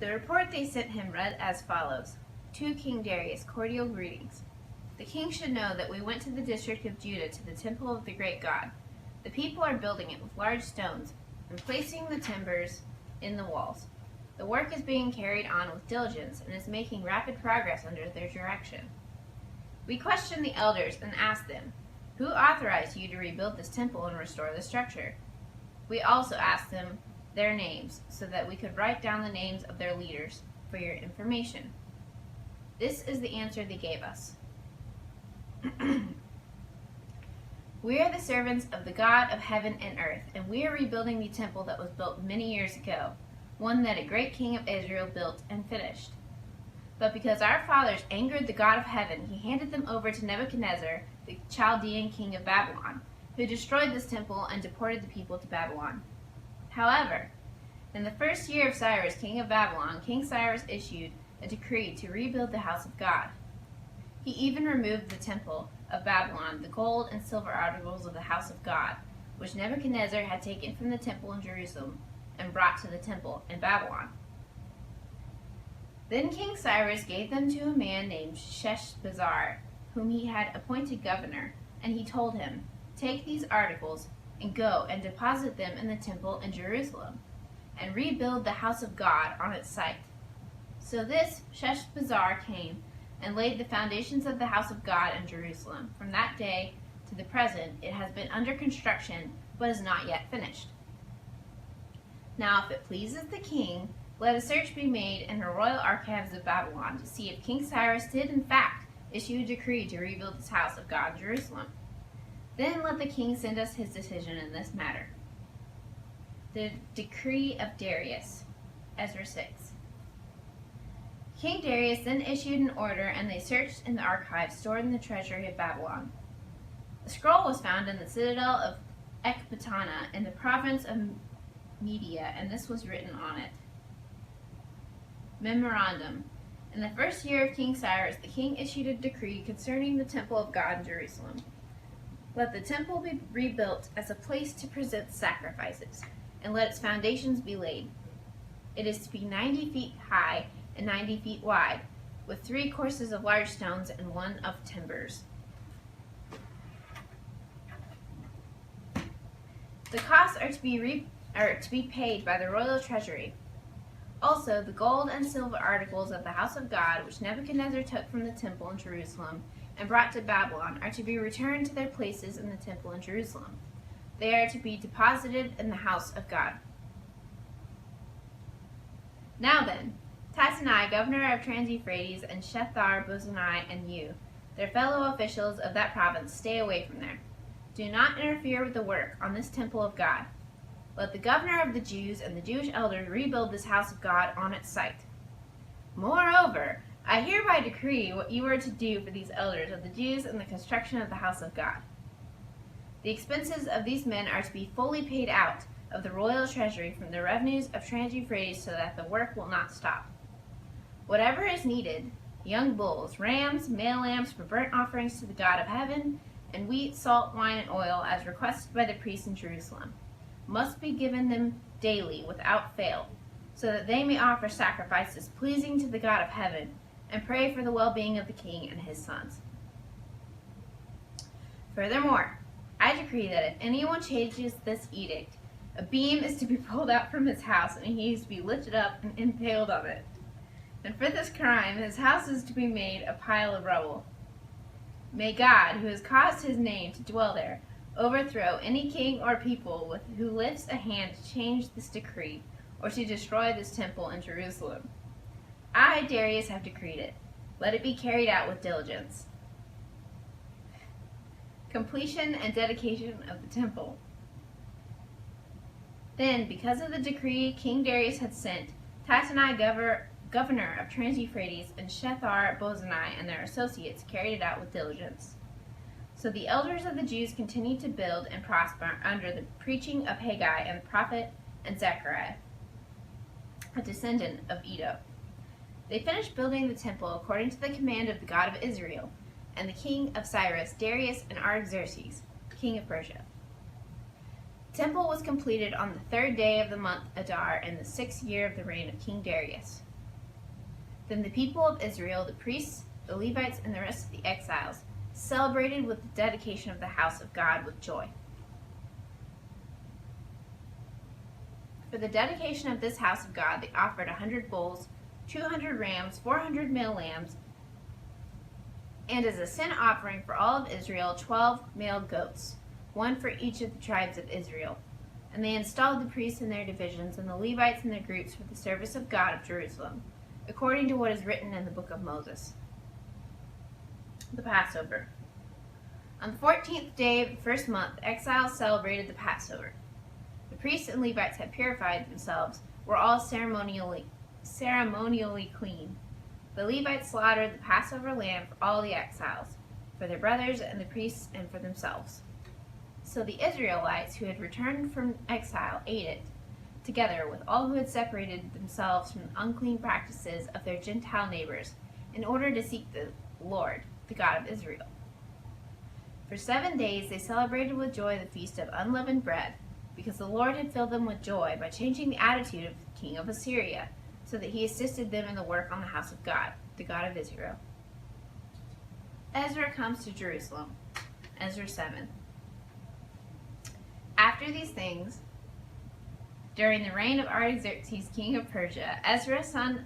The report they sent him read as follows. To King Darius, cordial greetings. The king should know that we went to the district of Judah to the temple of the great God. The people are building it with large stones and placing the timbers in the walls. The work is being carried on with diligence and is making rapid progress under their direction. We questioned the elders and asked them, who authorized you to rebuild this temple and restore the structure? We also asked them their names so that we could write down the names of their leaders for your information. This is the answer they gave us. We are the servants of the God of heaven and earth, and we are rebuilding the temple that was built many years ago, one that a great king of Israel built and finished. But because our fathers angered the God of heaven, he handed them over to Nebuchadnezzar, the Chaldean king of Babylon, who destroyed this temple and deported the people to Babylon. However, in the first year of Cyrus, king of Babylon, King Cyrus issued a decree to rebuild the house of God. He even removed the temple of Babylon, the gold and silver articles of the house of God, which Nebuchadnezzar had taken from the temple in Jerusalem and brought to the temple in Babylon. Then King Cyrus gave them to a man named Sheshbazzar, whom he had appointed governor, and he told him, take these articles and go and deposit them in the temple in Jerusalem, and rebuild the house of God on its site. So this Sheshbazzar came and laid the foundations of the house of God in Jerusalem. From that day to the present, it has been under construction, but is not yet finished. Now, if it pleases the king, let a search be made in the royal archives of Babylon to see if King Cyrus did in fact issue a decree to rebuild his house of God in Jerusalem. Then let the king send us his decision in this matter. The decree of Darius, Ezra 6. King Darius then issued an order, and they searched in the archives stored in the treasury of Babylon. The scroll was found in the citadel of Ecbatana in the province of Media, and this was written on it. Memorandum. In the first year of King Cyrus, the king issued a decree concerning the temple of God in Jerusalem. Let the temple be rebuilt as a place to present sacrifices, and let its foundations be laid. It is to be 90 feet high and 90 feet wide, with 3 courses of large stones and 1 of timbers. The costs are to be paid by the royal treasury. Also, the gold and silver articles of the house of God, which Nebuchadnezzar took from the temple in Jerusalem and brought to Babylon, are to be returned to their places in the temple in Jerusalem. They are to be deposited in the house of God. Now then, Tattenai, governor of Trans-Euphrates, and Shethar-Bozenai, and you, their fellow officials of that province, stay away from there. Do not interfere with the work on this temple of God. Let the governor of the Jews and the Jewish elders rebuild this house of God on its site. Moreover, I hereby decree what you are to do for these elders of the Jews in the construction of the house of God. The expenses of these men are to be fully paid out of the royal treasury from the revenues of Trans-Euphrates so that the work will not stop. Whatever is needed, young bulls, rams, male lambs for burnt offerings to the God of heaven, and wheat, salt, wine, and oil, as requested by the priests in Jerusalem, must be given them daily without fail, so that they may offer sacrifices pleasing to the God of heaven and pray for the well-being of the king and his sons. Furthermore, I decree that if anyone changes this edict, a beam is to be pulled out from his house, and he is to be lifted up and impaled on it. And for this crime, his house is to be made a pile of rubble. May God, who has caused his name to dwell there, overthrow any king or people who lifts a hand to change this decree or to destroy this temple in Jerusalem. I, Darius, have decreed it. Let it be carried out with diligence. Completion and dedication of the temple. Then, because of the decree King Darius had sent, Tattenai, governor of Trans-Euphrates, and Shethar-Bozenai and their associates carried it out with diligence. So the elders of the Jews continued to build and prosper under the preaching of Haggai and the prophet and Zechariah, a descendant of Iddo. They finished building the temple according to the command of the God of Israel, and the king of Cyrus, Darius, and Artaxerxes, king of Persia. The temple was completed on the 3rd day of the month Adar in the 6th year of the reign of King Darius. Then the people of Israel, the priests, the Levites, and the rest of the exiles, celebrated with the dedication of the house of God with joy. For the dedication of this house of God, they offered 100 bulls, 200 rams, 400 male lambs, and as a sin offering for all of Israel, 12 male goats, one for each of the tribes of Israel. And they installed the priests in their divisions and the Levites in their groups for the service of God of Jerusalem, according to what is written in the book of Moses. The Passover. On the 14th day of the first month, the exiles celebrated the Passover. The priests and Levites had purified themselves, were all ceremonially clean. The Levites slaughtered the Passover lamb for all the exiles, for their brothers and the priests and for themselves. So the Israelites who had returned from exile ate it, together with all who had separated themselves from the unclean practices of their Gentile neighbors, in order to seek the Lord, the God of Israel. For 7 days they celebrated with joy the feast of unleavened bread, because the Lord had filled them with joy by changing the attitude of the king of Assyria, so that he assisted them in the work on the house of God, the God of Israel. Ezra comes to Jerusalem. Ezra 7. After these things, during the reign of Artaxerxes, king of Persia, Ezra, son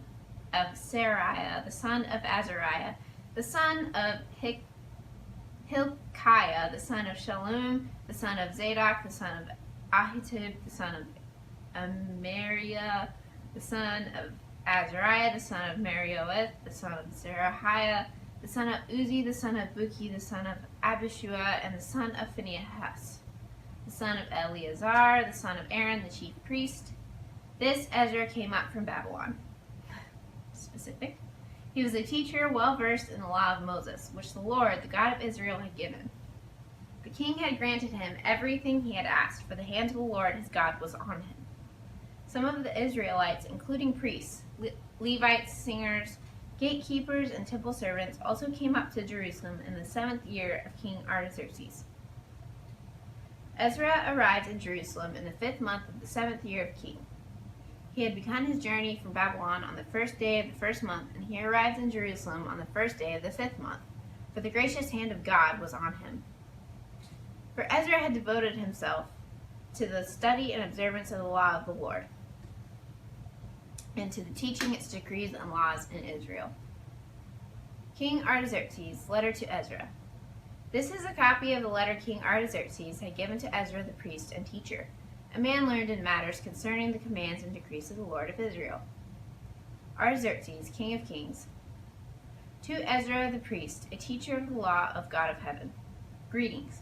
of Seraiah, the son of Azariah, the son of Hilkiah, the son of Shallum, the son of Zadok, the son of Ahitub, the son of Amariah, the son of Azariah, the son of Merioth, the son of Zerahiah, the son of Uzi, the son of Buki, the son of Abishua, and the son of Phinehas, the son of Eleazar, the son of Aaron, the chief priest. This Ezra came up from Babylon. Specific. He was a teacher well versed in the law of Moses, which the Lord, the God of Israel, had given. The king had granted him everything he had asked, for the hand of the Lord his God was on him. Some of the Israelites, including priests, Levites, singers, gatekeepers, and temple servants, also came up to Jerusalem in the 7th year of King Artaxerxes. Ezra arrived in Jerusalem in the 5th month of the 7th year of King. He had begun his journey from Babylon on the 1st day of the 1st month, and he arrived in Jerusalem on the 1st day of the 5th month, for the gracious hand of God was on him. For Ezra had devoted himself to the study and observance of the law of the Lord, and to the teaching its decrees and laws in Israel. King Artaxerxes' letter to Ezra. This is a copy of the letter King Artaxerxes had given to Ezra the priest and teacher, a man learned in matters concerning the commands and decrees of the Lord of Israel. Artaxerxes, king of kings. To Ezra the priest, a teacher of the law of God of heaven. Greetings.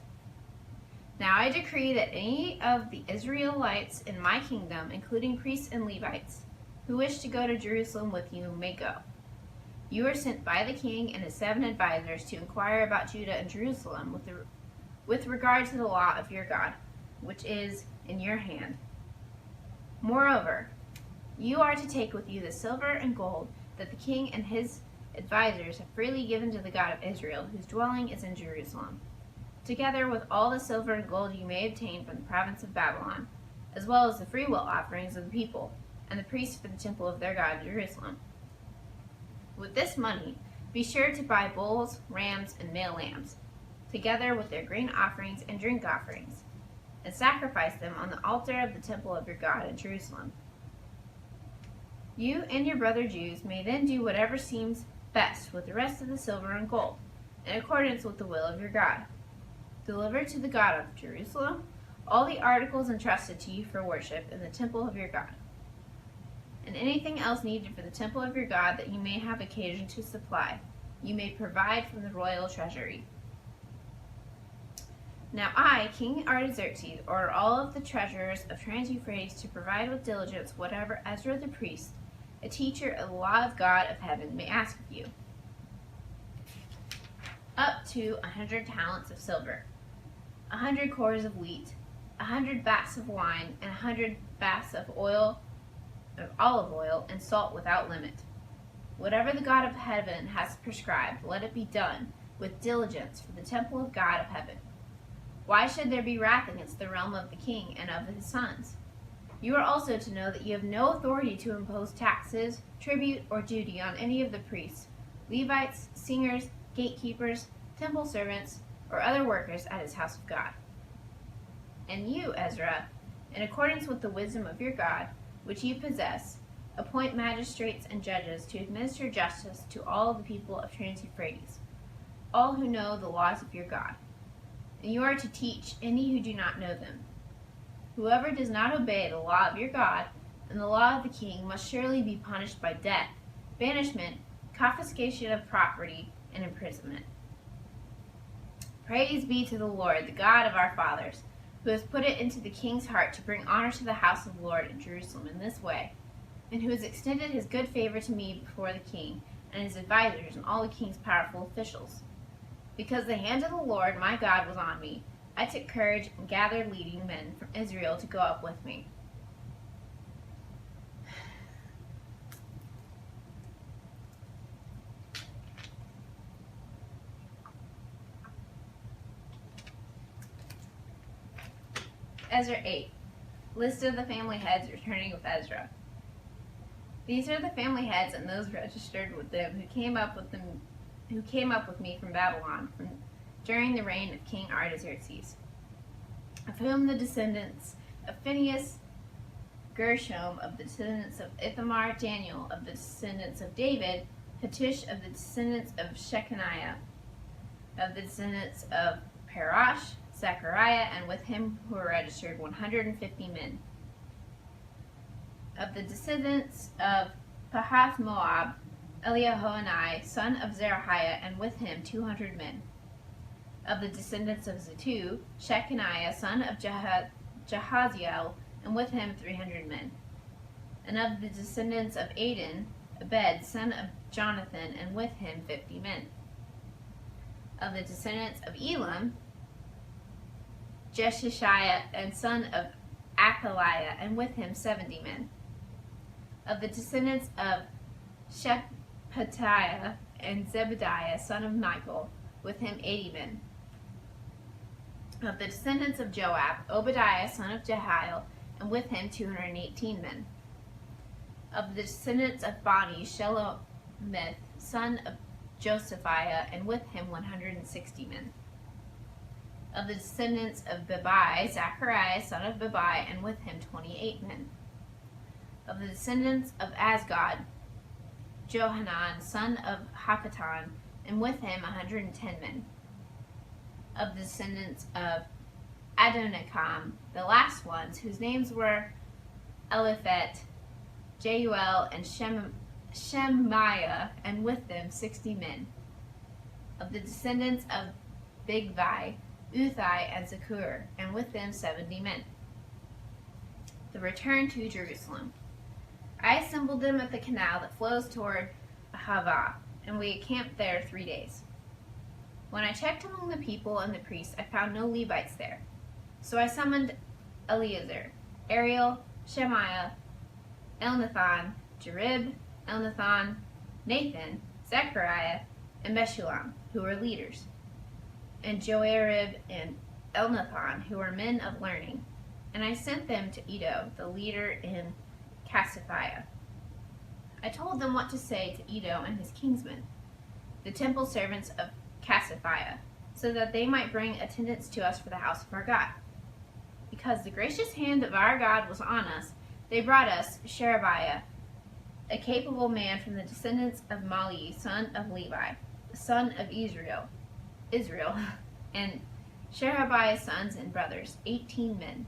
Now I decree that any of the Israelites in my kingdom, including priests and Levites, who wish to go to Jerusalem with you may go. You are sent by the king and his 7 advisors to inquire about Judah and Jerusalem with regard to the law of your God, which is in your hand. Moreover, you are to take with you the silver and gold that the king and his advisors have freely given to the God of Israel, whose dwelling is in Jerusalem, together with all the silver and gold you may obtain from the province of Babylon, as well as the freewill offerings of the people, and the priests for the temple of their God in Jerusalem. With this money, be sure to buy bulls, rams, and male lambs, together with their grain offerings and drink offerings, and sacrifice them on the altar of the temple of your God in Jerusalem. You and your brother Jews may then do whatever seems best with the rest of the silver and gold, in accordance with the will of your God. Deliver to the God of Jerusalem all the articles entrusted to you for worship in the temple of your God, and anything else needed for the temple of your God that you may have occasion to supply, you may provide from the royal treasury. Now I, King Artaxerxes, order all of the treasurers of Trans-Euphrates to provide with diligence whatever Ezra the priest, a teacher of the law of God of heaven, may ask of you. Up to 100 talents of silver, 100 cores of wheat, 100 baths of wine, and 100 baths of olive oil, and salt without limit. Whatever the God of heaven has prescribed, let it be done with diligence for the temple of God of heaven. Why should there be wrath against the realm of the king and of his sons? You are also to know that you have no authority to impose taxes, tribute, or duty on any of the priests, Levites, singers, gatekeepers, temple servants, or other workers at his house of God. And you, Ezra, in accordance with the wisdom of your God, which you possess, appoint magistrates and judges to administer justice to all the people of Trans-Euphrates, all who know the laws of your God. And you are to teach any who do not know them. Whoever does not obey the law of your God and the law of the king must surely be punished by death, banishment, confiscation of property, and imprisonment. Praise be to the Lord, the God of our fathers, who has put it into the king's heart to bring honor to the house of the Lord in Jerusalem in this way, and who has extended his good favor to me before the king and his advisers and all the king's powerful officials. Because the hand of the Lord my God was on me, I took courage and gathered leading men from Israel to go up with me. Ezra 8. List of the family heads returning with Ezra. These are the family heads and those registered with them who came up with me from Babylon during the reign of King Artaxerxes, of whom the descendants of Phinehas, Gershom, of the descendants of Ithamar, Daniel, of the descendants of David, Hattush, of the descendants of Shechaniah, of the descendants of Parash, Zechariah, and with him who were registered 150 men. Of the descendants of Pahath Moab, Eliahoenai, son of Zerahiah, and with him 200 men. Of the descendants of Zattu, Shechaniah, son of Jahaziel, and with him 300 men. And of the descendants of Adin, Abed, son of Jonathan, and with him 50 men. Of the descendants of Elam, Jeshishiah, and son of Achaliah, and with him 70 men. Of the descendants of Shephatiah and Zebediah, son of Michael, with him 80 men. Of the descendants of Joab, Obadiah, son of Jehiel, and with him 218 men. Of the descendants of Bani, Shelomith, son of Josephiah, and with him 160 men. Of the descendants of Bebai, Zechariah, son of Bebai, and with him 28 men. Of the descendants of Asgad, Johanan, son of Hakatan, and with him 110 men. Of the descendants of Adonikam, the last ones, whose names were Eliphet, Jeuel, and Shemaiah, and with them 60 men. Of the descendants of Bigvai, Uthai, and Zakur, and with them 70 men. The return to Jerusalem. I assembled them at the canal that flows toward Ahava, and we camped there 3 days. When I checked among the people and the priests, I found no Levites there. So I summoned Eleazar, Ariel, Shemaiah, Elnathan, Jerib, Elnathan, Nathan, Zechariah, and Meshullam, who were leaders, and Joarib and Elnathan, who were men of learning. And I sent them to Iddo, the leader in Cassifiah. I told them what to say to Iddo and his kinsmen, the temple servants of Cassifiah, so that they might bring attendants to us for the house of our God. Because the gracious hand of our God was on us, they brought us Sherebiah, a capable man from the descendants of Mali, son of Levi, son of Israel, and Sherebiah's sons and brothers, 18 men.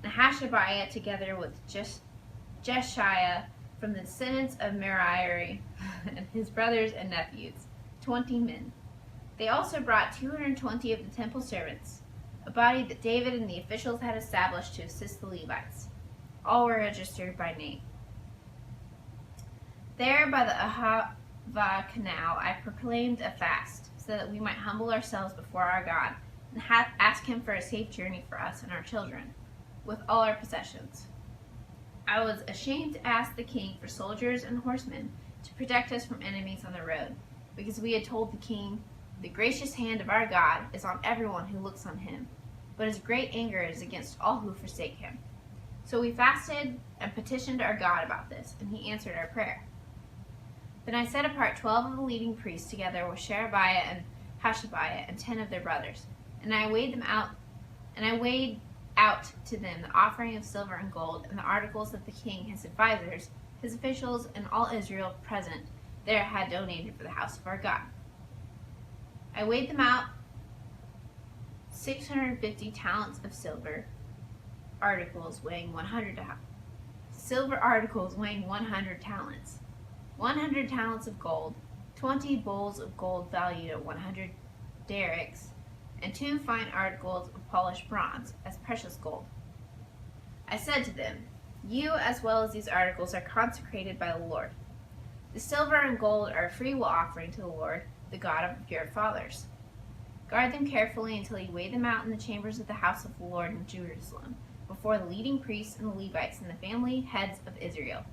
And Hashabiah, together with Jeshiah, from the descendants of Merari, and his brothers and nephews, 20 men. They also brought 220 of the temple servants, a body that David and the officials had established to assist the Levites. All were registered by name. There by the Ahava canal I proclaimed a fast, so that we might humble ourselves before our God and ask him for a safe journey for us and our children, with all our possessions. I was ashamed to ask the king for soldiers and horsemen to protect us from enemies on the road, because we had told the king, "The gracious hand of our God is on everyone who looks on him, but his great anger is against all who forsake him." So we fasted and petitioned our God about this, and he answered our prayer. Then I set apart 12 of the leading priests together with Sherebiah and Hashabiah and 10 of their brothers, and I weighed out to them the offering of silver and gold and the articles that the king, his advisors, his officials, and all Israel present there had donated for the house of our God. I weighed them out 650 talents of silver articles weighing 100 talents, 100 talents of gold, 20 bowls of gold valued at 100 darics, and 2 fine articles of polished bronze as precious gold. I said to them, "You as well as these articles are consecrated by the Lord. The silver and gold are a freewill offering to the Lord, the God of your fathers. Guard them carefully until you weigh them out in the chambers of the house of the Lord in Jerusalem, before the leading priests and the Levites and the family heads of Israel."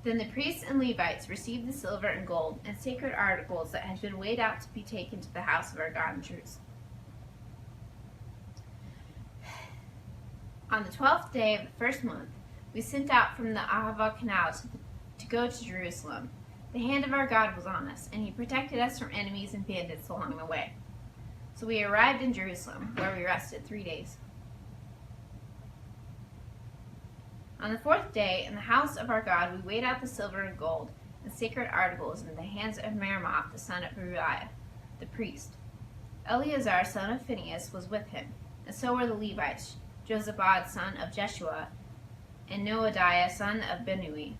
Then the priests and Levites received the silver and gold and sacred articles that had been weighed out to be taken to the house of our God in Jerusalem. On the 12th day of the first month, we sent out from the Ahava Canal to go to Jerusalem. The hand of our God was on us, and he protected us from enemies and bandits along the way. So we arrived in Jerusalem, where we rested 3 days. On the 4th day, in the house of our God, we weighed out the silver and gold and sacred articles in the hands of Meremoth, the son of Uriah, the priest. Eleazar, son of Phinehas, was with him, and so were the Levites, Jozabad, son of Jeshua, and Noadiah, son of Binnui.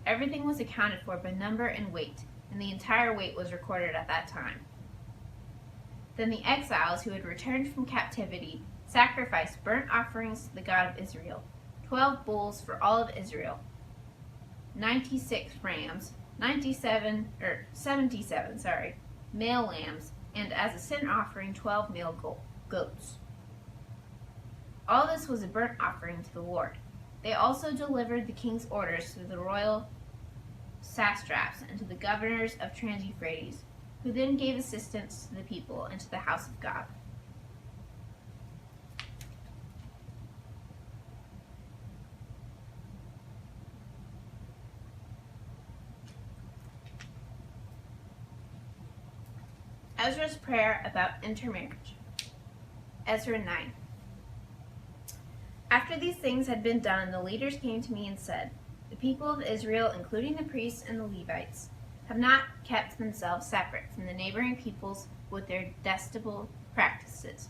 Everything was accounted for by number and weight, and the entire weight was recorded at that time. Then the exiles who had returned from captivity sacrificed burnt offerings to the God of Israel, 12 bulls for all of Israel, 96 rams, 77 male lambs, and as a sin offering 12 male goats. All this was a burnt offering to the Lord. They also delivered the king's orders to the royal satraps and to the governors of Trans-Euphrates, who then gave assistance to the people and to the house of God. Ezra's prayer about intermarriage. Ezra 9. After these things had been done, the leaders came to me and said, "The people of Israel, including the priests and the Levites, have not kept themselves separate from the neighboring peoples with their detestable practices,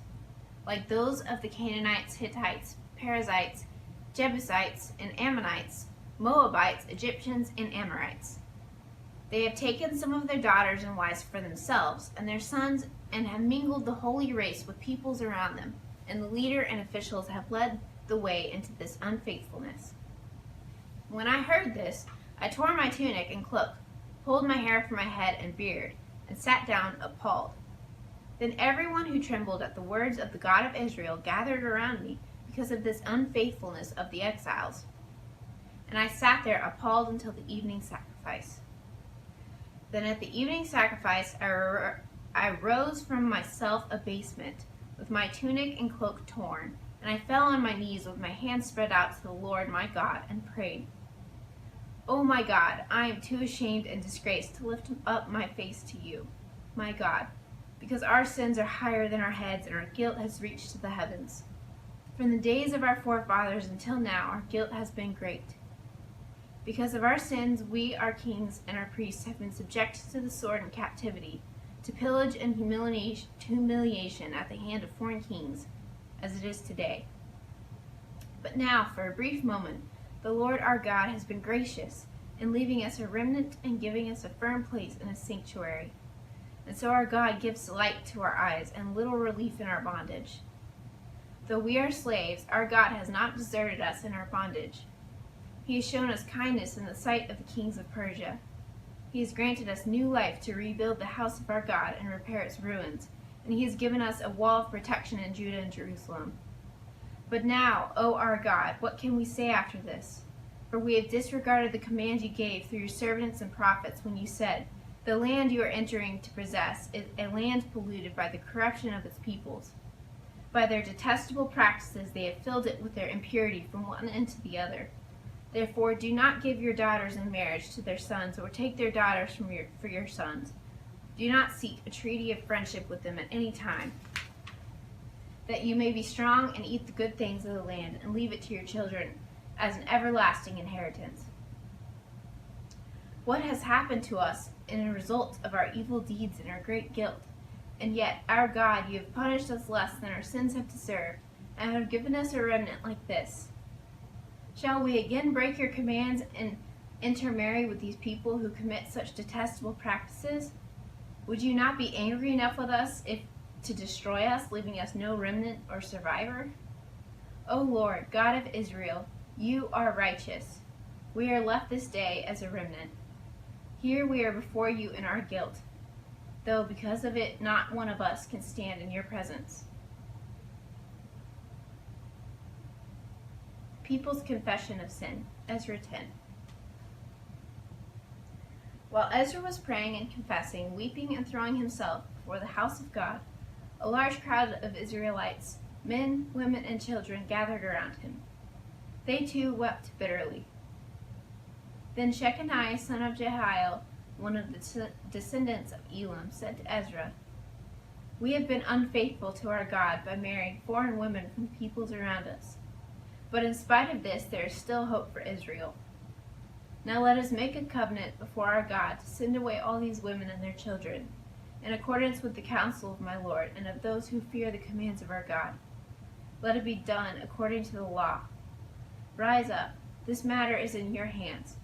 like those of the Canaanites, Hittites, Perizzites, Jebusites, and Ammonites, Moabites, Egyptians, and Amorites. They have taken some of their daughters and wives for themselves and their sons, and have mingled the holy race with peoples around them, and the leader and officials have led the way into this unfaithfulness." When I heard this, I tore my tunic and cloak, pulled my hair from my head and beard, and sat down appalled. Then everyone who trembled at the words of the God of Israel gathered around me because of this unfaithfulness of the exiles. And I sat there appalled until the evening sacrifice. Then at the evening sacrifice I rose from my self-abasement, with my tunic and cloak torn, and I fell on my knees with my hands spread out to the Lord my God, and prayed, "O my God, I am too ashamed and disgraced to lift up my face to you, my God, because our sins are higher than our heads, and our guilt has reached to the heavens. From the days of our forefathers until now, our guilt has been great. Because of our sins, we, our kings, and our priests have been subjected to the sword and captivity, to pillage and humiliation at the hand of foreign kings, as it is today. But now, for a brief moment, the Lord our God has been gracious in leaving us a remnant and giving us a firm place in his sanctuary. And so our God gives light to our eyes and little relief in our bondage. Though we are slaves, our God has not deserted us in our bondage. He has shown us kindness in the sight of the kings of Persia. He has granted us new life to rebuild the house of our God and repair its ruins, and he has given us a wall of protection in Judah and Jerusalem. But now, O our God, what can we say after this? For we have disregarded the command you gave through your servants and prophets when you said, 'The land you are entering to possess is a land polluted by the corruption of its peoples.' By their detestable practices they have filled it with their impurity from one end to the other. Therefore do not give your daughters in marriage to their sons, or take their daughters for your sons. Do not seek a treaty of friendship with them at any time, that you may be strong and eat the good things of the land, and leave it to your children as an everlasting inheritance. What has happened to us in a result of our evil deeds and our great guilt? And yet, our God, you have punished us less than our sins have deserved, and have given us a remnant like this. Shall we again break your commands and intermarry with these people who commit such detestable practices? Would you not be angry enough with us to destroy us, leaving us no remnant or survivor? O Lord, God of Israel, you are righteous. We are left this day as a remnant. Here we are before you in our guilt, though because of it not one of us can stand in your presence. People's confession of sin, Ezra 10. While Ezra was praying and confessing, weeping and throwing himself before the house of God, a large crowd of Israelites, men, women, and children, gathered around him. They too wept bitterly. Then Shechaniah, son of Jehiel, one of the descendants of Elam, said to Ezra, "We have been unfaithful to our God by marrying foreign women from peoples around us. But in spite of this, there is still hope for Israel. Now let us make a covenant before our God to send away all these women and their children, in accordance with the counsel of my Lord and of those who fear the commands of our God. Let it be done according to the law. Rise up, this matter is in your hands.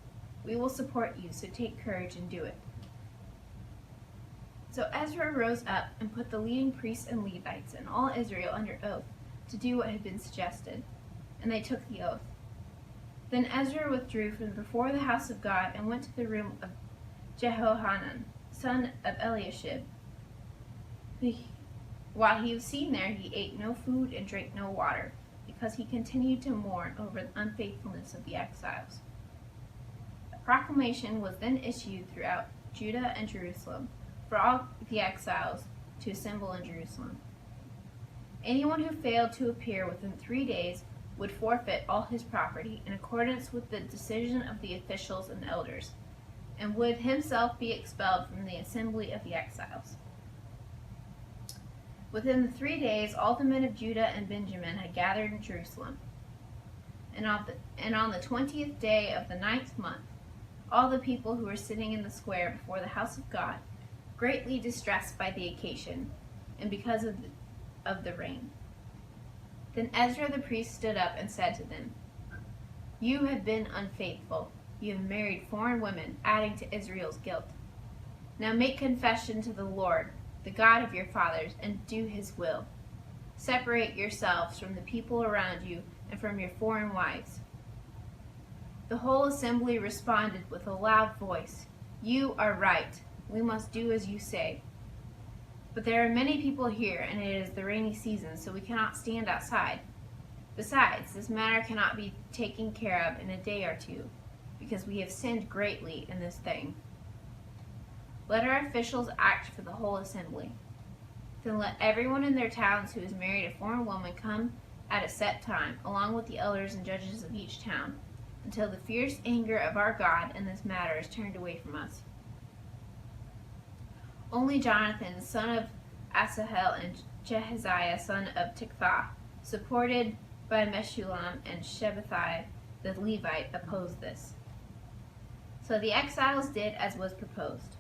We will support you, so take courage and do it." So Ezra rose up and put the leading priests and Levites and all Israel under oath to do what had been suggested, and they took the oath. Then Ezra withdrew from before the house of God and went to the room of Jehohanan, son of Eliashib. While he was seen there, he ate no food and drank no water, because he continued to mourn over the unfaithfulness of the exiles. A proclamation was then issued throughout Judah and Jerusalem for all the exiles to assemble in Jerusalem. Anyone who failed to appear within 3 days would forfeit all his property in accordance with the decision of the officials and elders, and would himself be expelled from the assembly of the exiles. Within the 3 days, all the men of Judah and Benjamin had gathered in Jerusalem. And on the 20th day of the 9th month, all the people who were sitting in the square before the house of God, greatly distressed by the occasion, and because of the rain. Then Ezra the priest stood up and said to them, "You have been unfaithful. You have married foreign women, adding to Israel's guilt. Now make confession to the Lord, the God of your fathers, and do his will. Separate yourselves from the people around you and from your foreign wives." The whole assembly responded with a loud voice, "You are right. We must do as you say. But there are many people here, and it is the rainy season, so we cannot stand outside. Besides, this matter cannot be taken care of in a day or two, because we have sinned greatly in this thing. Let our officials act for the whole assembly. Then let everyone in their towns who has married a foreign woman come at a set time, along with the elders and judges of each town, until the fierce anger of our God in this matter is turned away from us." Only Jonathan, son of Asahel, and Jehaziah, son of Tikvah, supported by Meshullam and Shabbathai the Levite, opposed this. So the exiles did as was proposed.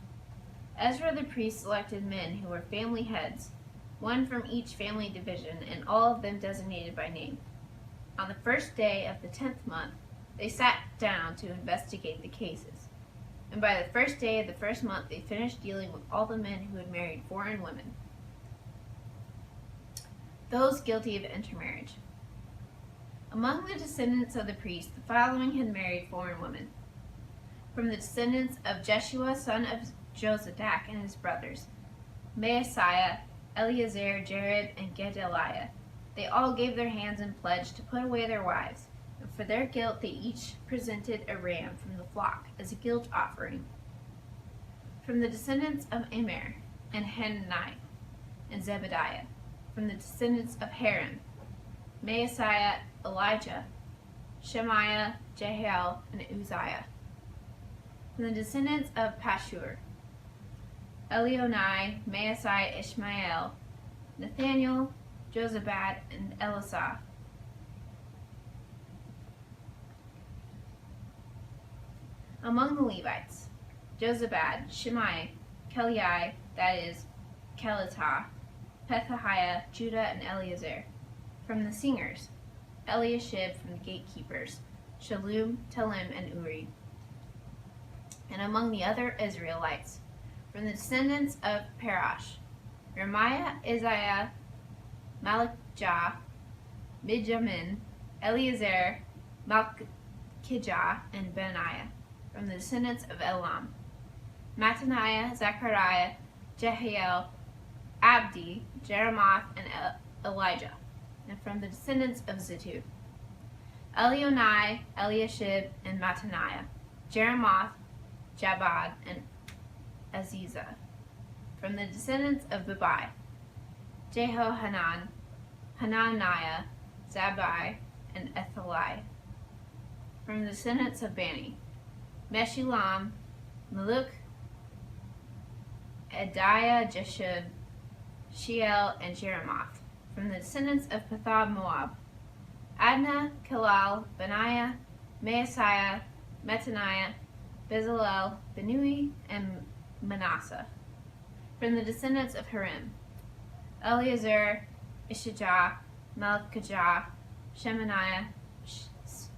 Ezra the priest selected men who were family heads, one from each family division, and all of them designated by name. On the first day of the 10th month, they sat down to investigate the cases. And by the first day of the first month, they finished dealing with all the men who had married foreign women. Those guilty of intermarriage. Among the descendants of the priests, the following had married foreign women. From the descendants of Jeshua, son of Jozadak, and his brothers, Maaseiah, Eleazar, Jared, and Gedaliah. They all gave their hands in pledge to put away their wives, and for their guilt they each presented a ram from the flock as a guilt offering. From the descendants of Immer, and Hanani, and Zebediah. From the descendants of Haran, Maaseiah, Elijah, Shemaiah, Jehiel, and Uzziah. From the descendants of Pashur, Elionai, Maaseiah, Ishmael, Nathaniel, Jozabad, and Elisah. Among the Levites, Jozabad, Shimei, Kelai, that is, Kelitah, Pethahiah, Judah, and Eleazar. From the singers, Eliashib. From the gatekeepers, Shallum, Telem, and Uri. And among the other Israelites, from the descendants of Parash, Remiah, Isaiah, Malachijah, Mijamin, Eleazar, Malchijah, and Benaiah. From the descendants of Elam, Mattaniah, Zechariah, Jehiel, Abdi, Jeremoth, and Elijah. And from the descendants of Zatu, Elionai, Eliashib, and Mattaniah, Jeremoth, Jabad, and Aziza. From the descendants of Babai, Jehohanan, Hananiah, Zabai, and Etheli. From the descendants of Bani, Meshullam, Maluk, Ediah, Jeshub, Sheel, and Jeremoth. From the descendants of Pathab Moab, Adnah, Kilal, Benaiah, Maaseiah, Mattaniah, Bezalel, Benui, and Manasseh. From the descendants of Harim, Eleazar, Ishijah, Malchijah, Shemaniah,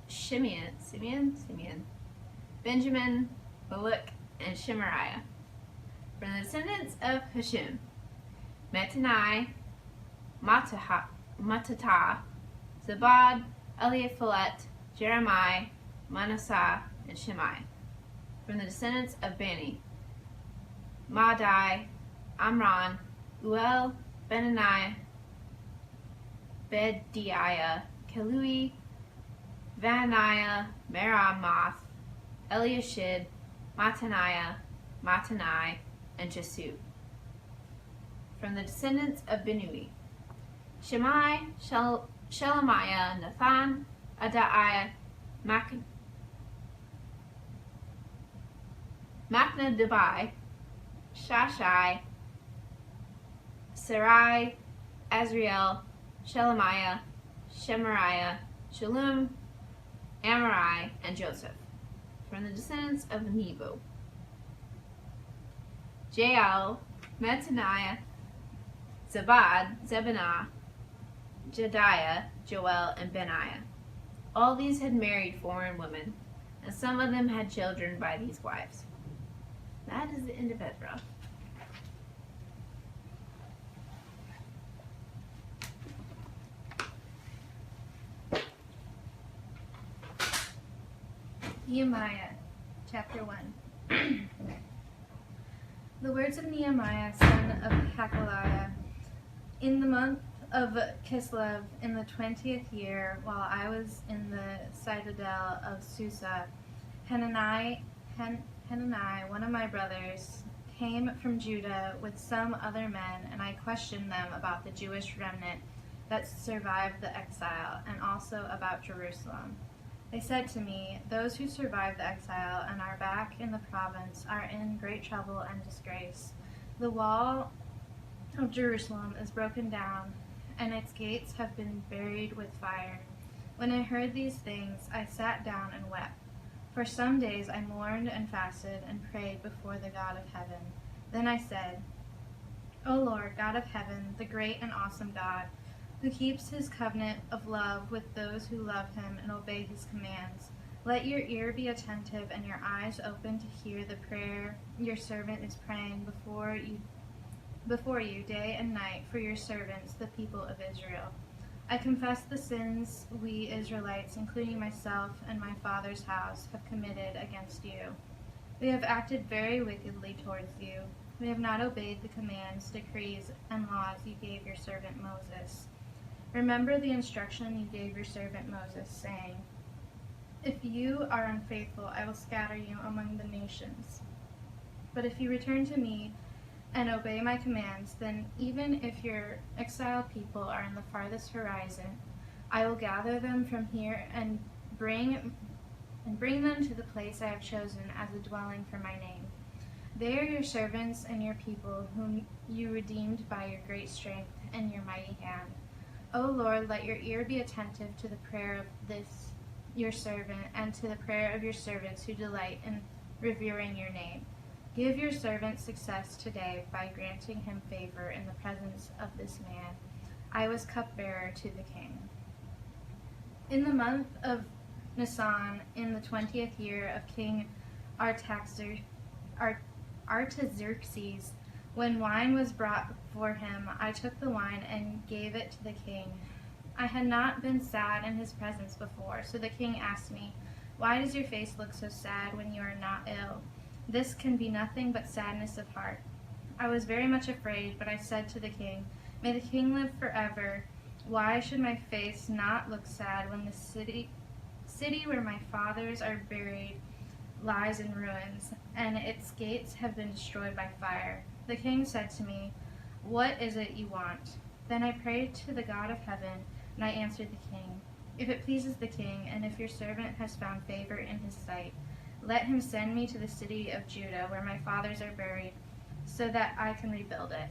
Simeon, Benjamin, Maluk, and Shemariah. From the descendants of Hashum, Mattani, Mattatah, Zabad, Eliaphilet, Jeremiah, Manasseh, and Shimei. From the descendants of Bani, Madai, Amram, Uel, Benaniah, Bediah, Kelui, Vananiah, Meramoth, Eliashib, Mattaniah, Mattanai, and Jesu. From the descendants of Benui, Shemai, Shelemiah, Nathan, Adaiah, Machnadabai, Shashai, Sarai, Azriel, Shelemiah, Shemariah, Shalom, Amarai, and Joseph. From the descendants of Nebo, Jael, Mattaniah, Zabad, Zebaniah, Jediah, Joel, and Benaiah. All these had married foreign women, and some of them had children by these wives. That is the end of Ezra. Nehemiah, chapter 1. The words of Nehemiah, son of Hakaliah. In the month of Kislev, in the 20th year, while I was in the citadel of Susa, Hanani, one of my brothers, came from Judah with some other men, and I questioned them about the Jewish remnant that survived the exile, and also about Jerusalem. They said to me, "Those who survived the exile and are back in the province are in great trouble and disgrace. The wall of Jerusalem is broken down, and its gates have been buried with fire." When I heard these things, I sat down and wept. For some days I mourned and fasted and prayed before the God of heaven. Then I said, "O Lord, God of heaven, the great and awesome God, who keeps his covenant of love with those who love him and obey his commands, let your ear be attentive and your eyes open to hear the prayer your servant is praying before you day and night for your servants, the people of Israel. I confess the sins we Israelites, including myself and my father's house, have committed against you. We have acted very wickedly towards you. We have not obeyed the commands, decrees, and laws you gave your servant Moses. Remember the instruction you gave your servant Moses, saying, 'If you are unfaithful, I will scatter you among the nations. But if you return to me and obey my commands, then even if your exiled people are in the farthest horizon, I will gather them from here and bring them to the place I have chosen as a dwelling for my name. They are your servants and your people, whom you redeemed by your great strength and your mighty hand. O Lord, let your ear be attentive to the prayer of this your servant and to the prayer of your servants who delight in revering your name. Give your servant success today by granting him favor in the presence of this man. I was cupbearer to the king. In the month of Nisan, in the 20th year of King Artaxerxes, when wine was brought before him, I took the wine and gave it to the king. I had not been sad in his presence before, so the king asked me, "Why does your face look so sad when you are not ill? This can be nothing but sadness of heart." I was very much afraid, but I said to the king, "May the king live forever. Why should my face not look sad when the city where my fathers are buried lies in ruins, and its gates have been destroyed by fire?" The king said to me, "What is it you want?" Then I prayed to the God of heaven, and I answered the king, "If it pleases the king, and if your servant has found favor in his sight, let him send me to the city of Judah where my fathers are buried, so that I can rebuild it."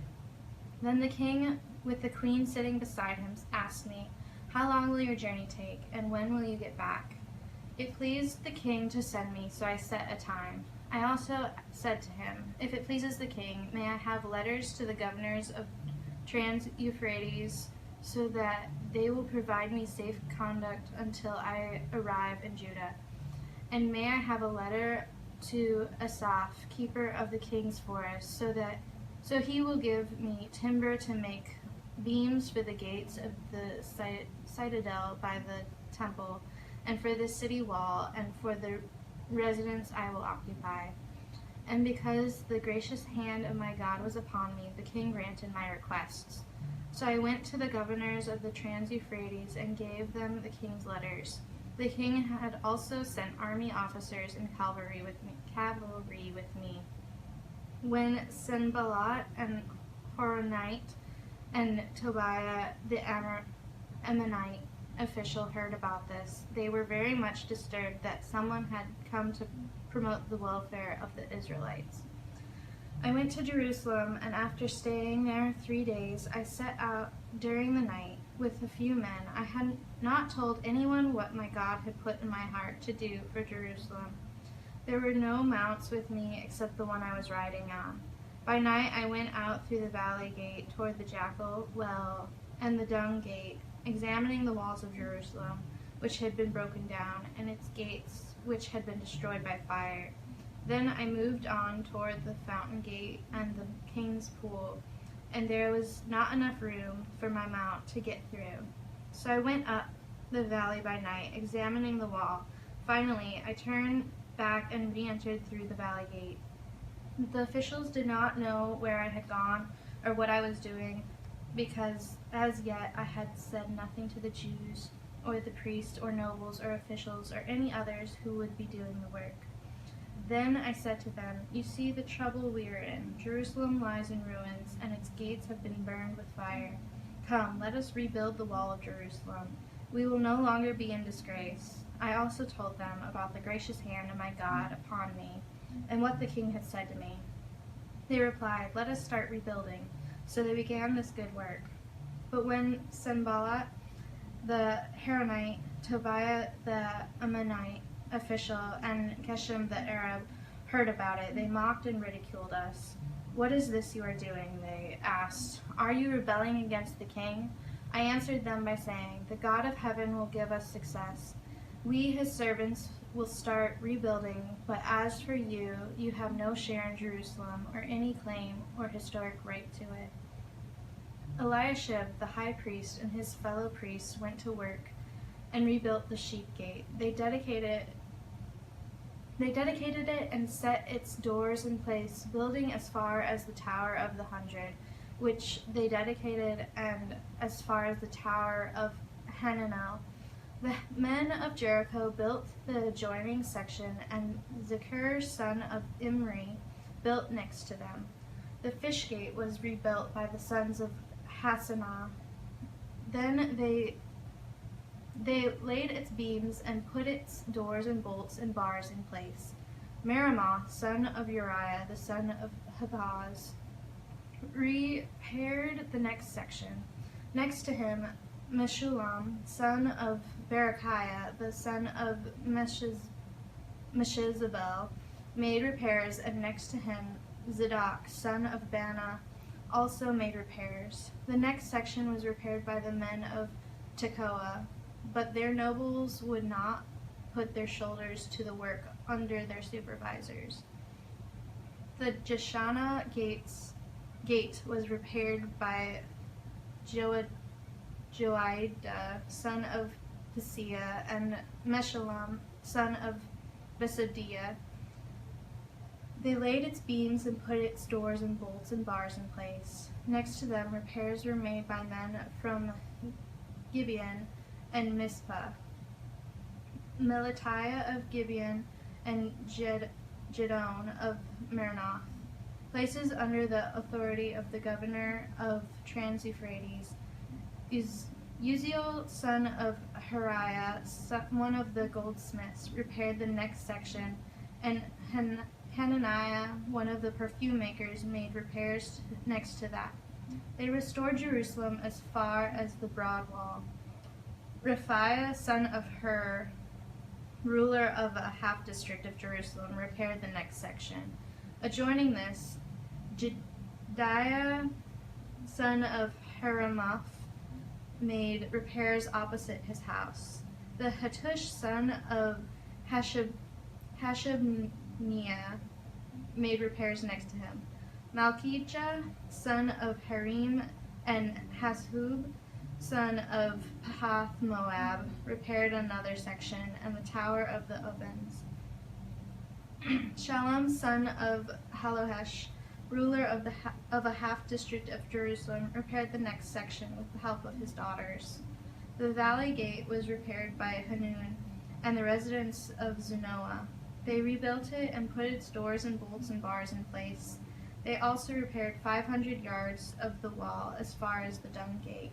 Then the king, with the queen sitting beside him, asked me, "How long will your journey take, and when will you get back?" It pleased the king to send me, so I set a time. I also said to him, "If it pleases the king, may I have letters to the governors of Trans-Euphrates, so that they will provide me safe conduct until I arrive in Judah? And may I have a letter to Asaph, keeper of the king's forest, so he will give me timber to make beams for the gates of the citadel by the temple, and for the city wall, and for the residence I will occupy." And because the gracious hand of my God was upon me, the king granted my requests. So I went to the governors of the Trans-Euphrates and gave them the king's letters. The king had also sent army officers and cavalry with me. When Sanballat and Horonite and Tobiah the Ammonite official heard about this, they were very much disturbed that someone had come to promote the welfare of the Israelites. I went to Jerusalem, and after staying there 3 days, I set out during the night with a few men. I had not told anyone what my God had put in my heart to do for Jerusalem. There were no mounts with me except the one I was riding on. By night I went out through the valley gate toward the Jackal Well and the Dung Gate, examining the walls of Jerusalem, which had been broken down, and its gates, which had been destroyed by fire. Then I moved on toward the Fountain Gate and the King's Pool, and there was not enough room for my mount to get through. So I went up the valley by night, examining the wall. Finally, I turned back and re-entered through the valley gate. The officials did not know where I had gone or what I was doing, because as yet I had said nothing to the Jews or the priests or nobles or officials or any others who would be doing the work. Then I said to them, "You see the trouble we are in. Jerusalem lies in ruins, and its gates have been burned with fire. Come, let us rebuild the wall of Jerusalem. We will no longer be in disgrace." I also told them about the gracious hand of my God upon me, and what the king had said to me. They replied, "Let us start rebuilding." So they began this good work. But when Sanballat the Horonite, Tobiah the Ammonite official, and Geshem the Arab heard about it, they mocked and ridiculed us. "What is this you are doing?" they asked. "Are you rebelling against the king?" I answered them by saying, "The God of heaven will give us success. We, his servants, will start rebuilding, but as for you, you have no share in Jerusalem or any claim or historic right to it." Eliashib, the high priest, and his fellow priests went to work and rebuilt the sheep gate. They dedicated it and set its doors in place, building as far as the Tower of the 100, which they dedicated, and as far as the Tower of Hananel. The men of Jericho built the adjoining section, and Zechar, son of Imri, built next to them. The fish gate was rebuilt by the sons of Hassenaah. Then they laid its beams and put its doors and bolts and bars in place. Meremoth, son of Uriah, the son of Habaz, repaired the next section. Next to him, Meshullam, son of Berechiah, the son of Meshezabel, made repairs, and next to him, Zadok, son of Bana, also made repairs. The next section was repaired by the men of Tekoa, but their nobles would not put their shoulders to the work under their supervisors. The Jeshanah gate was repaired by Joiada, son of Paseah, and Meshullam, son of Besodiah. They laid its beams and put its doors and bolts and bars in place. Next to them, repairs were made by men from Gibeon and Mizpah, Melatiah of Gibeon, and Jedon of Meronoth, places under the authority of the governor of Trans-Euphrates. Uziel, son of Hariah, one of the goldsmiths, repaired the next section, and Hananiah, one of the perfume makers, made repairs next to that. They restored Jerusalem as far as the broad wall. Rephaiah, son of Hur, ruler of a half-district of Jerusalem, repaired the next section. Adjoining this, Jediah, son of Heramoth, made repairs opposite his house. The Hattush, son of Hashabniah, made repairs next to him. Malchijah, son of Harim, and Hashub, son of Pahath Moab, repaired another section, and the tower of the ovens. Shallum, son of Halohesh, ruler of a half-district of Jerusalem, repaired the next section with the help of his daughters. The valley gate was repaired by Hanun and the residents of Zanoah. They rebuilt it and put its doors and bolts and bars in place. They also repaired 500 yards of the wall as far as the dung gate.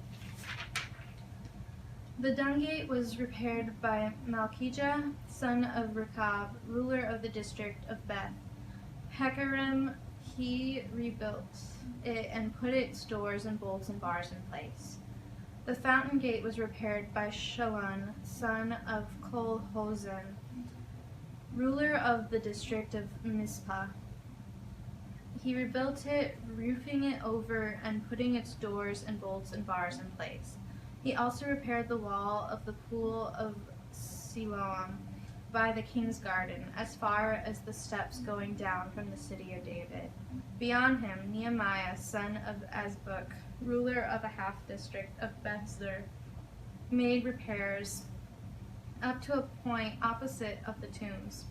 The dung gate was repaired by Malchijah, son of Rechab, ruler of the district of Beth Hecarim. He rebuilt it and put its doors and bolts and bars in place. The fountain gate was repaired by Shallun, son of Kol-Hozan, ruler of the district of Mizpah. He rebuilt it, roofing it over and putting its doors and bolts and bars in place. He also repaired the wall of the pool of Siloam by the king's garden, as far as the steps going down from the city of David. Beyond him, Nehemiah, son of Azbuk, ruler of a half-district of Bethzur, made repairs up to a point opposite of the tombs.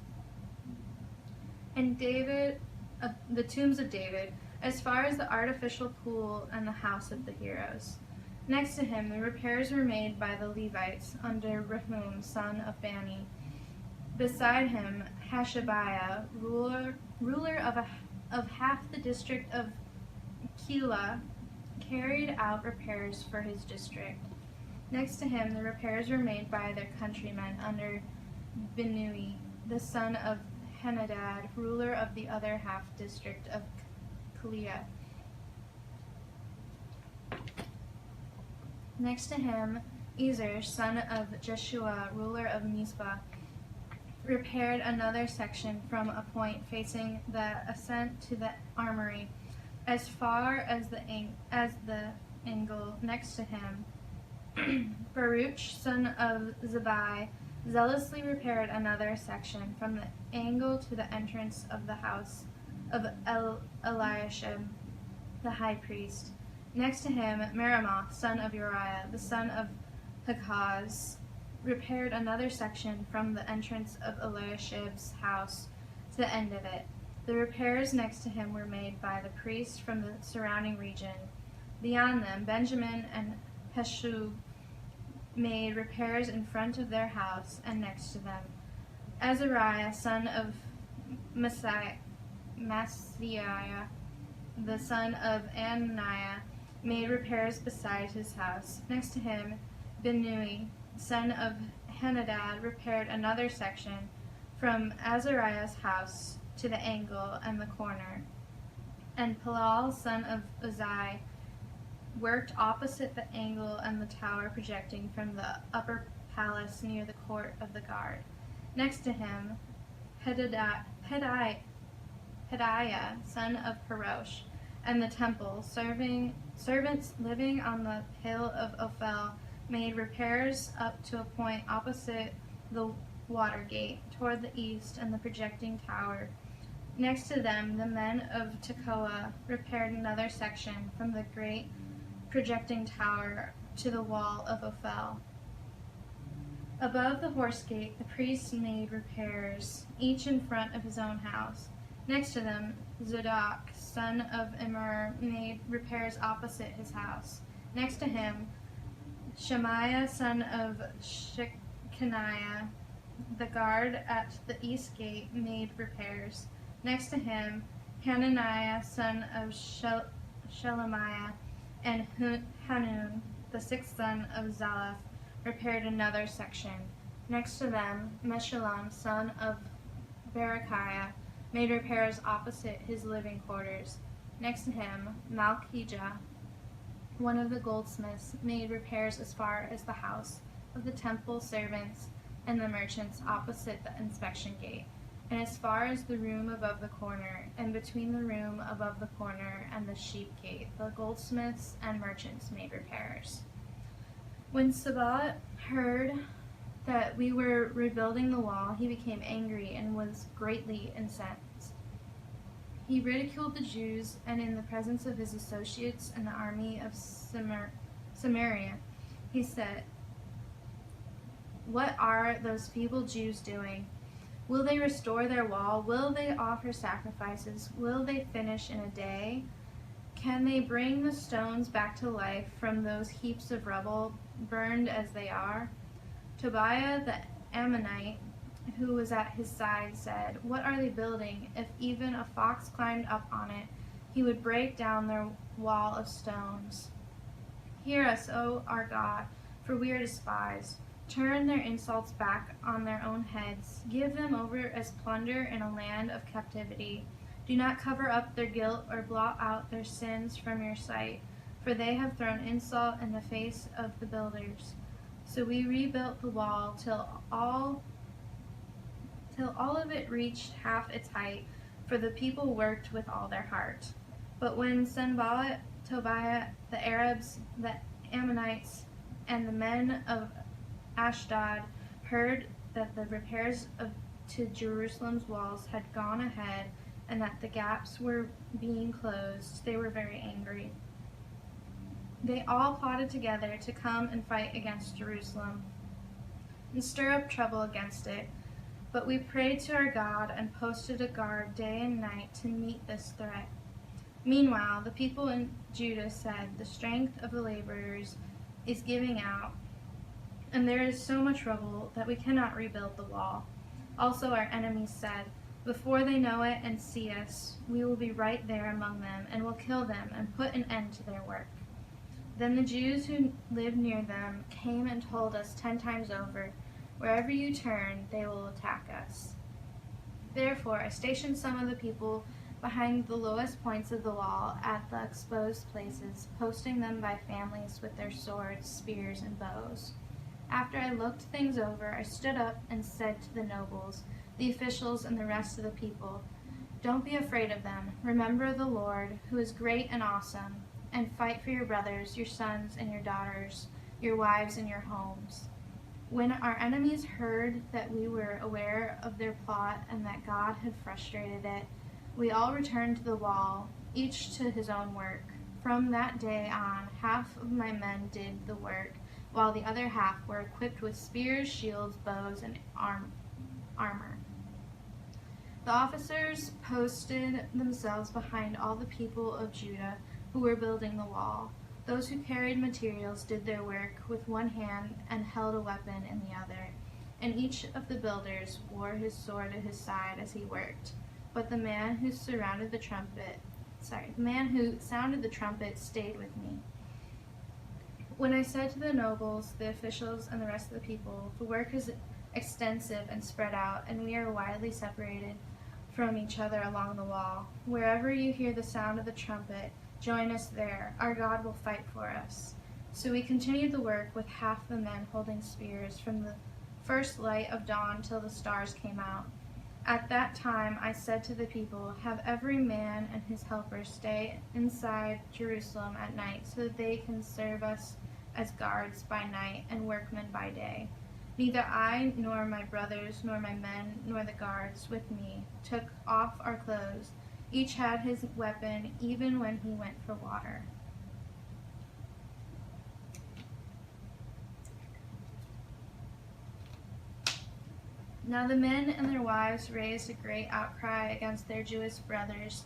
And the tombs of David, as far as the artificial pool and the house of the heroes. Next to him, the repairs were made by the Levites under Rehum, son of Bani. Beside him, Hashabiah, ruler of half the district of Keilah, carried out repairs for his district. Next to him, the repairs were made by their countrymen under Binnui, the son of Henadad, ruler of the other half district of Keilah. Next to him, Ezer, son of Jeshua, ruler of Mizpah, repaired another section from a point facing the ascent to the armory, as far as the angle next to him. Baruch, son of Zabai, zealously repaired another section from the angle to the entrance of the house of Eliashib, the high priest. Next to him, Meremoth, son of Uriah, the son of Hakaz, repaired another section from the entrance of Eliashib's house to the end of it. The repairs next to him were made by the priests from the surrounding region. Beyond them, Benjamin and Hashub made repairs in front of their house and next to them. Azariah, son of Maaseiah, the son of Ananiah, made repairs beside his house. Next to him, Binnui, son of Henadad, repaired another section from Azariah's house to the angle and the corner. And Palal, son of Uzai, worked opposite the angle and the tower projecting from the upper palace near the court of the guard. Next to him, Pedaiah, son of Parosh, and the temple, servants living on the hill of Ophel, made repairs up to a point opposite the water gate, toward the east and the projecting tower. Next to them, the men of Tekoa repaired another section from the great projecting tower to the wall of Ophel. Above the horse gate, the priests made repairs, each in front of his own house. Next to them, Zadok, son of Immer, made repairs opposite his house. Next to him, Shemaiah, son of Shechaniah, the guard at the east gate, made repairs. Next to him, Hananiah, son of Shelemiah, and Hanun, the sixth son of Zalaph, repaired another section. Next to them, Meshullam, son of Berechiah, made repairs opposite his living quarters. Next to him, Malchijah, one of the goldsmiths, made repairs as far as the house of the temple servants and the merchants opposite the inspection gate, and as far as the room above the corner, and between the room above the corner and the sheep gate, the goldsmiths and merchants made repairs. When Sabat heard that we were rebuilding the wall, he became angry and was greatly incensed. He ridiculed the Jews, and in the presence of his associates and the army of Samaria, he said, "What are those feeble Jews doing? Will they restore their wall? Will they offer sacrifices? Will they finish in a day? Can they bring the stones back to life from those heaps of rubble, burned as they are?" Tobiah the Ammonite, who was at his side, said, "What are they building? If even a fox climbed up on it, he would break down their wall of stones. Hear us, O our God, for we are despised. Turn their insults back on their own heads. Give them over as plunder in a land of captivity. Do not cover up their guilt or blot out their sins from your sight, for they have thrown insult in the face of the builders." So we rebuilt the wall till all of it reached half its height, for the people worked with all their heart. But when Sanballat, Tobiah, the Arabs, the Ammonites, and the men of Ashdod heard that the repairs to Jerusalem's walls had gone ahead and that the gaps were being closed, they were very angry. They all plotted together to come and fight against Jerusalem and stir up trouble against it. But we prayed to our God and posted a guard day and night to meet this threat. Meanwhile, the people in Judah said, "The strength of the laborers is giving out, and there is so much rubble that we cannot rebuild the wall." Also our enemies said, "Before they know it and see us, we will be right there among them and will kill them and put an end to their work." Then the Jews who lived near them came and told us 10 times over, "Wherever you turn, they will attack us." Therefore I stationed some of the people behind the lowest points of the wall at the exposed places, posting them by families with their swords, spears, and bows. After I looked things over, I stood up and said to the nobles, the officials, and the rest of the people, "Don't be afraid of them. Remember the Lord, who is great and awesome, and fight for your brothers, your sons and your daughters, your wives and your homes." When our enemies heard that we were aware of their plot and that God had frustrated it, we all returned to the wall, each to his own work. From that day on, half of my men did the work, while the other half were equipped with spears, shields, bows, and armor. The officers posted themselves behind all the people of Judah who were building the wall. Those who carried materials did their work with one hand and held a weapon in the other, and each of the builders wore his sword at his side as he worked. But the man who surrounded the trumpet who sounded the trumpet stayed with me. When I said to the nobles, the officials, and the rest of the people, the work is extensive and spread out, and we are widely separated from each other along the wall. Wherever you hear the sound of the trumpet, join us there. Our God will fight for us. So we continued the work with half the men holding spears from the first light of dawn till the stars came out. At that time I said to the people, have every man and his helper stay inside Jerusalem at night, so that they can serve us as guards by night and workmen by day. Neither I nor my brothers nor my men nor the guards with me took off our clothes. Each had his weapon, even when he went for water. Now the men and their wives raised a great outcry against their Jewish brothers.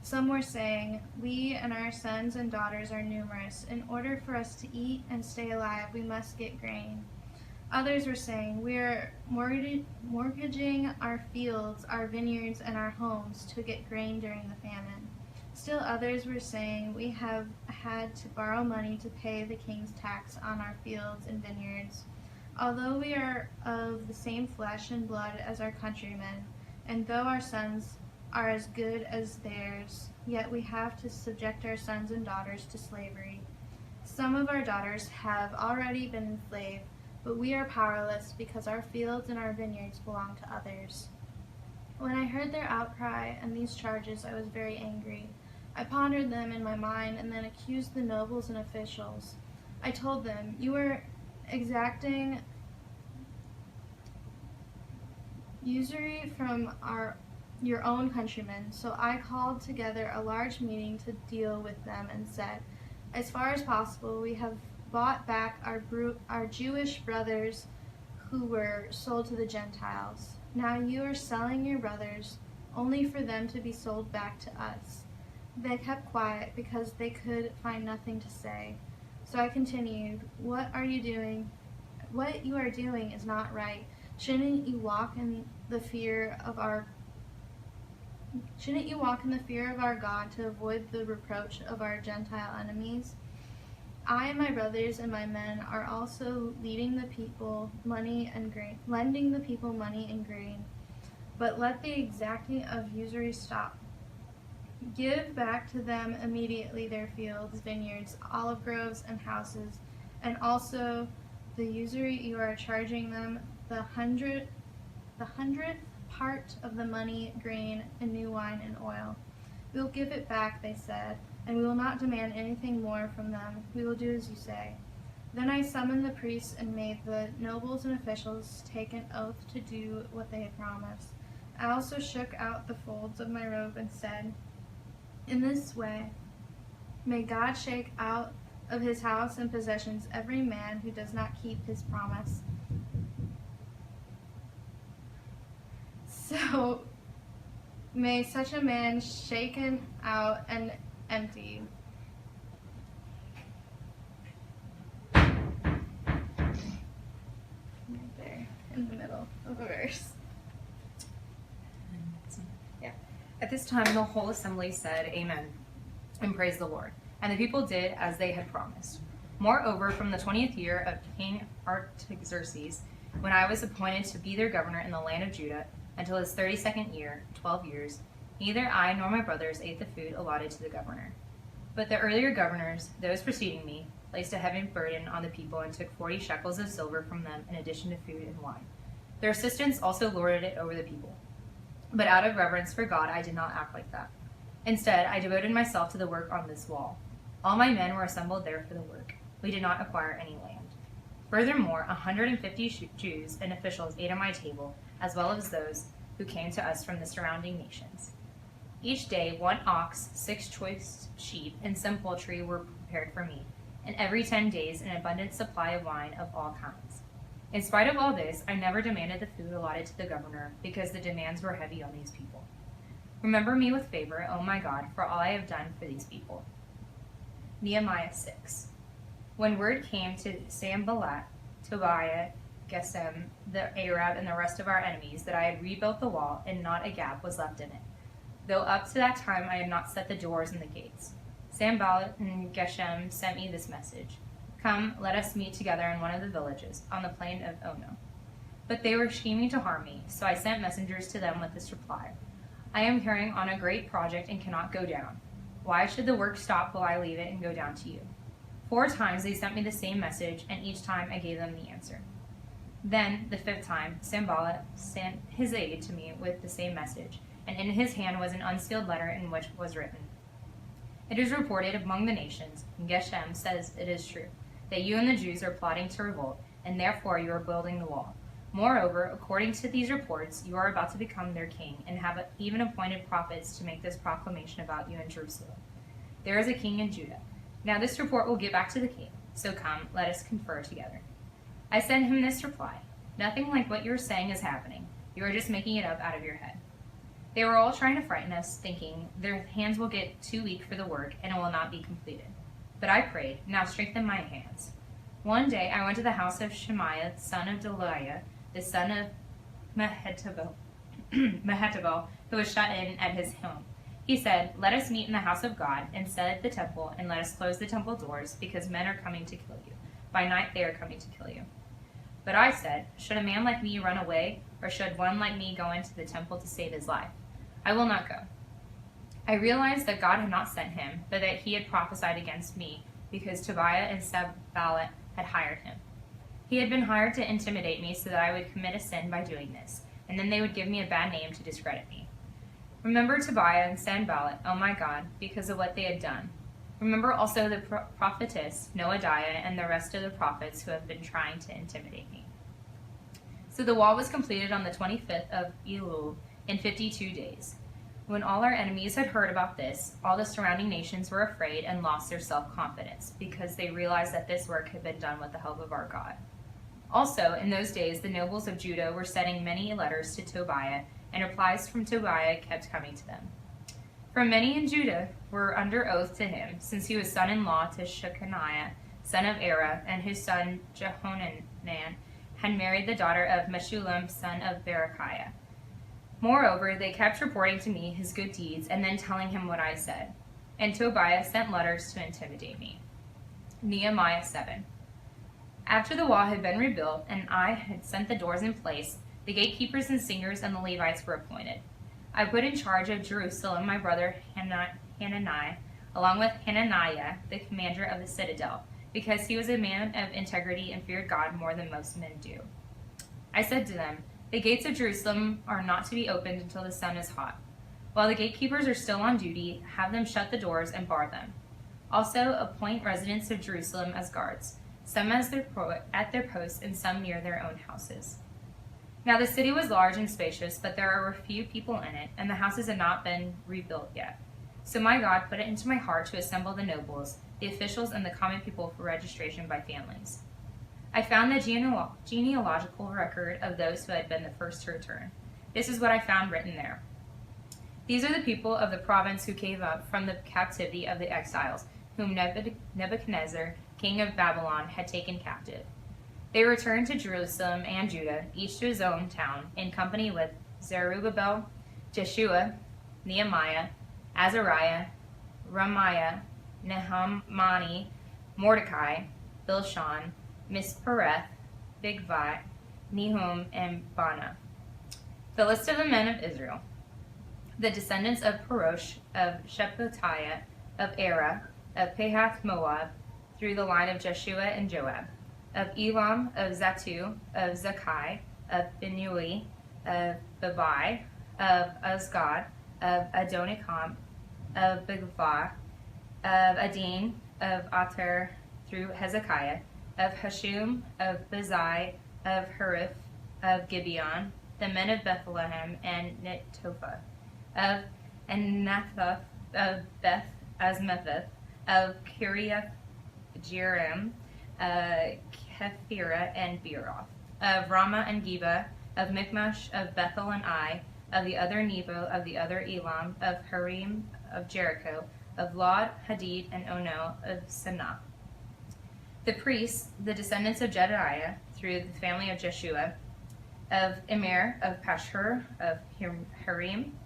Some were saying, we and our sons and daughters are numerous. In order for us to eat and stay alive, we must get grain. Others were saying, we are mortgaging our fields, our vineyards, and our homes to get grain during the famine. Still others were saying, we have had to borrow money to pay the king's tax on our fields and vineyards. Although we are of the same flesh and blood as our countrymen, and though our sons are as good as theirs, yet we have to subject our sons and daughters to slavery. Some of our daughters have already been enslaved, but we are powerless because our fields and our vineyards belong to others. When I heard their outcry and these charges, I was very angry. I pondered them in my mind and then accused the nobles and officials. I told them, you are exacting usury from your own countrymen. So I called together a large meeting to deal with them and said, as far as possible, we have bought back our Jewish brothers who were sold to the Gentiles. Now you are selling your brothers only for them to be sold back to us. They kept quiet because they could find nothing to say. So I continued, what you are doing is not right. Shouldn't you walk in the fear of our God to avoid the reproach of our Gentile enemies? I and my brothers and my men are also lending the people money and grain. But let the exacting of usury stop. Give back to them immediately their fields, vineyards, olive groves, and houses, and also the usury you are charging them, the hundredth part of the money, grain, and new wine and oil. We will give it back, they said, and we will not demand anything more from them. We will do as you say. Then I summoned the priests and made the nobles and officials take an oath to do what they had promised. I also shook out the folds of my robe and said, in this way, may God shake out of his house and possessions every man who does not keep his promise. So may such a man shaken out and emptied. Right there, in the middle of the verse. At this time, the whole assembly said, Amen, and praised the Lord. And the people did as they had promised. Moreover, from the 20th year of King Artaxerxes, when I was appointed to be their governor in the land of Judah, until his 32nd year, 12 years, neither I nor my brothers ate the food allotted to the governor. But the earlier governors, those preceding me, placed a heavy burden on the people and took 40 shekels of silver from them in addition to food and wine. Their assistants also lorded it over the people. But out of reverence for God, I did not act like that. Instead, I devoted myself to the work on this wall. All my men were assembled there for the work. We did not acquire any land. Furthermore, 150 Jews and officials ate at my table, as well as those who came to us from the surrounding nations. Each day, 1 ox, 6 choice sheep, and some poultry were prepared for me, and every 10 days an abundant supply of wine of all kinds. In spite of all this, I never demanded the food allotted to the governor, because the demands were heavy on these people. Remember me with favor, O my God, for all I have done for these people. Nehemiah 6. When word came to Sanballat, Tobiah, Gesem, the Arab, and the rest of our enemies that I had rebuilt the wall, and not a gap was left in it, though up to that time I had not set the doors and the gates. Sanballat and Geshem sent me this message: "Come, let us meet together in one of the villages, on the plain of Ono." But they were scheming to harm me, so I sent messengers to them with this reply: "I am carrying on a great project and cannot go down. Why should the work stop while I leave it and go down to you?" 4 times they sent me the same message, and each time I gave them the answer. Then, the 5th time, Sanballat sent his aide to me with the same message, and in his hand was an unsealed letter in which was written: "It is reported among the nations, and Geshem says it is true, that you and the Jews are plotting to revolt, and therefore you are building the wall. Moreover, according to these reports, you are about to become their king, and have even appointed prophets to make this proclamation about you in Jerusalem. There is a king in Judah. Now this report will get back to the king, so come, let us confer together." I sent him this reply: "Nothing like what you are saying is happening. You are just making it up out of your head." They were all trying to frighten us, thinking their hands will get too weak for the work and it will not be completed. But I prayed, "Now strengthen my hands." One day I went to the house of Shemaiah, son of Delaiah, the son of Mehetabel, who was shut in at his home. He said, "Let us meet in the house of God, and set the temple, and let us close the temple doors, because men are coming to kill you. By night they are coming to kill you." But I said, "Should a man like me run away, or should one like me go into the temple to save his life? I will not go." I realized that God had not sent him, but that he had prophesied against me, because Tobiah and Sanballat had hired him. He had been hired to intimidate me so that I would commit a sin by doing this, and then they would give me a bad name to discredit me. Remember Tobiah and Sanballat, oh my God, because of what they had done. Remember also the prophetess Noadiah and the rest of the prophets who have been trying to intimidate me. So the wall was completed on the 25th of Elul in 52 days. When all our enemies had heard about this, all the surrounding nations were afraid and lost their self-confidence, because they realized that this work had been done with the help of our God. Also, in those days, the nobles of Judah were sending many letters to Tobiah, and replies from Tobiah kept coming to them. For many in Judah were under oath to him, since he was son-in-law to Shechaniah, son of Era, and his son Jehohanan had married the daughter of Meshullam, son of Berechiah. Moreover, they kept reporting to me his good deeds, and then telling him what I said. And Tobiah sent letters to intimidate me. Nehemiah 7. After the wall had been rebuilt, and I had sent the doors in place, the gatekeepers and singers and the Levites were appointed. I put in charge of Jerusalem my brother Hanani, along with Hananiah, the commander of the citadel, because he was a man of integrity and feared God more than most men do. I said to them, "The gates of Jerusalem are not to be opened until the sun is hot. While the gatekeepers are still on duty, have them shut the doors and bar them. Also appoint residents of Jerusalem as guards, some at their posts and some near their own houses." Now the city was large and spacious, but there were few people in it, and the houses had not been rebuilt yet. So my God put it into my heart to assemble the nobles, the officials, and the common people for registration by families. I found the genealogical record of those who had been the first to return. This is what I found written there. These are the people of the province who came up from the captivity of the exiles, whom Nebuchadnezzar, king of Babylon, had taken captive. They returned to Jerusalem and Judah, each to his own town, in company with Zerubbabel, Jeshua, Nehemiah, Azariah, Ramiah, Nahamani, Mordecai, Bilshan, Mispereth, Bigvai, Nehum, and Bana. The list of the men of Israel. The descendants of Parosh, of Shephatiah, of Era, of Pahath Moab, through the line of Jeshua and Joab, of Elam, of Zatu, of Zakai, of Binui, of Babai, of Azgad, of Adonikam, of Bigvah, of Adin, of Ater, through Hezekiah, of Hashum, of Bazai, of Hariph, of Gibeon, the men of Bethlehem and Netophah, of Anathoth, of Beth Azmaveth, of Kiriath Jearim, Kephirah and Beeroth, of Ramah and Geba, of Michmash, of Bethel and Ai, of the other Nebo, of the other Elam, of Harim, of Jericho, of Lod, Hadid, and Ono, of Sanah. The priests, the descendants of Jedaiah, through the family of Jeshua, of Immer, of Pashur, of Harim,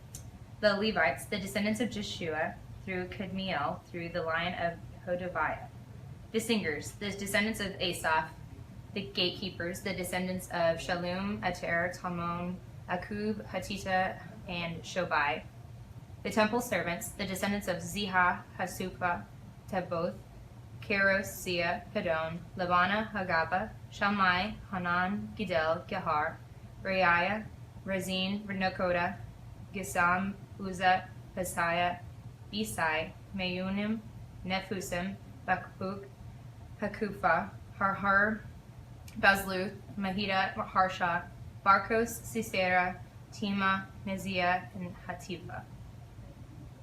The Levites, the descendants of Jeshua, through Kadmiel, through the line of Hodaviah. The singers, the descendants of Asaph. The gatekeepers, the descendants of Shalom, Ater, Talmon, Akub, Hatita, and Shobai. The temple servants, the descendants of Ziha, Hasufa, Teboth, Keros, Sia, Pedon, Labana, Hagaba, Shalmai, Hanan, Gidel, Gehar, Reiah, Razin, Nakoda, Gisam, Uzzah, Hasiah, Isai, Meunim, Nephusim, Bakbuk, Hakufa, Harhar, Bazluth, Mahida, Harsha, Barkos, Sisera, Tima, Neziah, and Hatifa.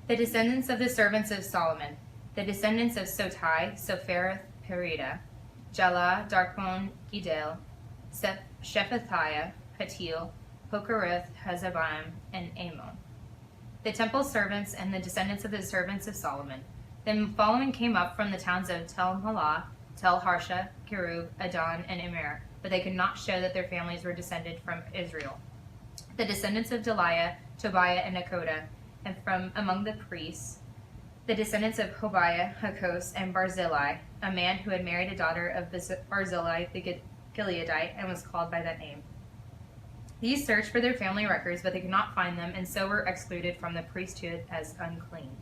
The descendants of the servants of Solomon, the descendants of Sotai, Sophereth, Perida, Jala, Darkon, Gidel, Shephathiah, Hatil, Pokereth, Hazabaim, and Amon. The temple servants and the descendants of the servants of Solomon. The following came up from the towns of Tel Malah, Tel Harsha, Kerub, Adon, and Immer, but they could not show that their families were descended from Israel. The descendants of Deliah, Tobiah, and Nakoda, and from among the priests, the descendants of Hobiah, Hakos, and Barzillai, a man who had married a daughter of Barzillai the Gileadite and was called by that name. These searched for their family records, but they could not find them, and so were excluded from the priesthood as unclean.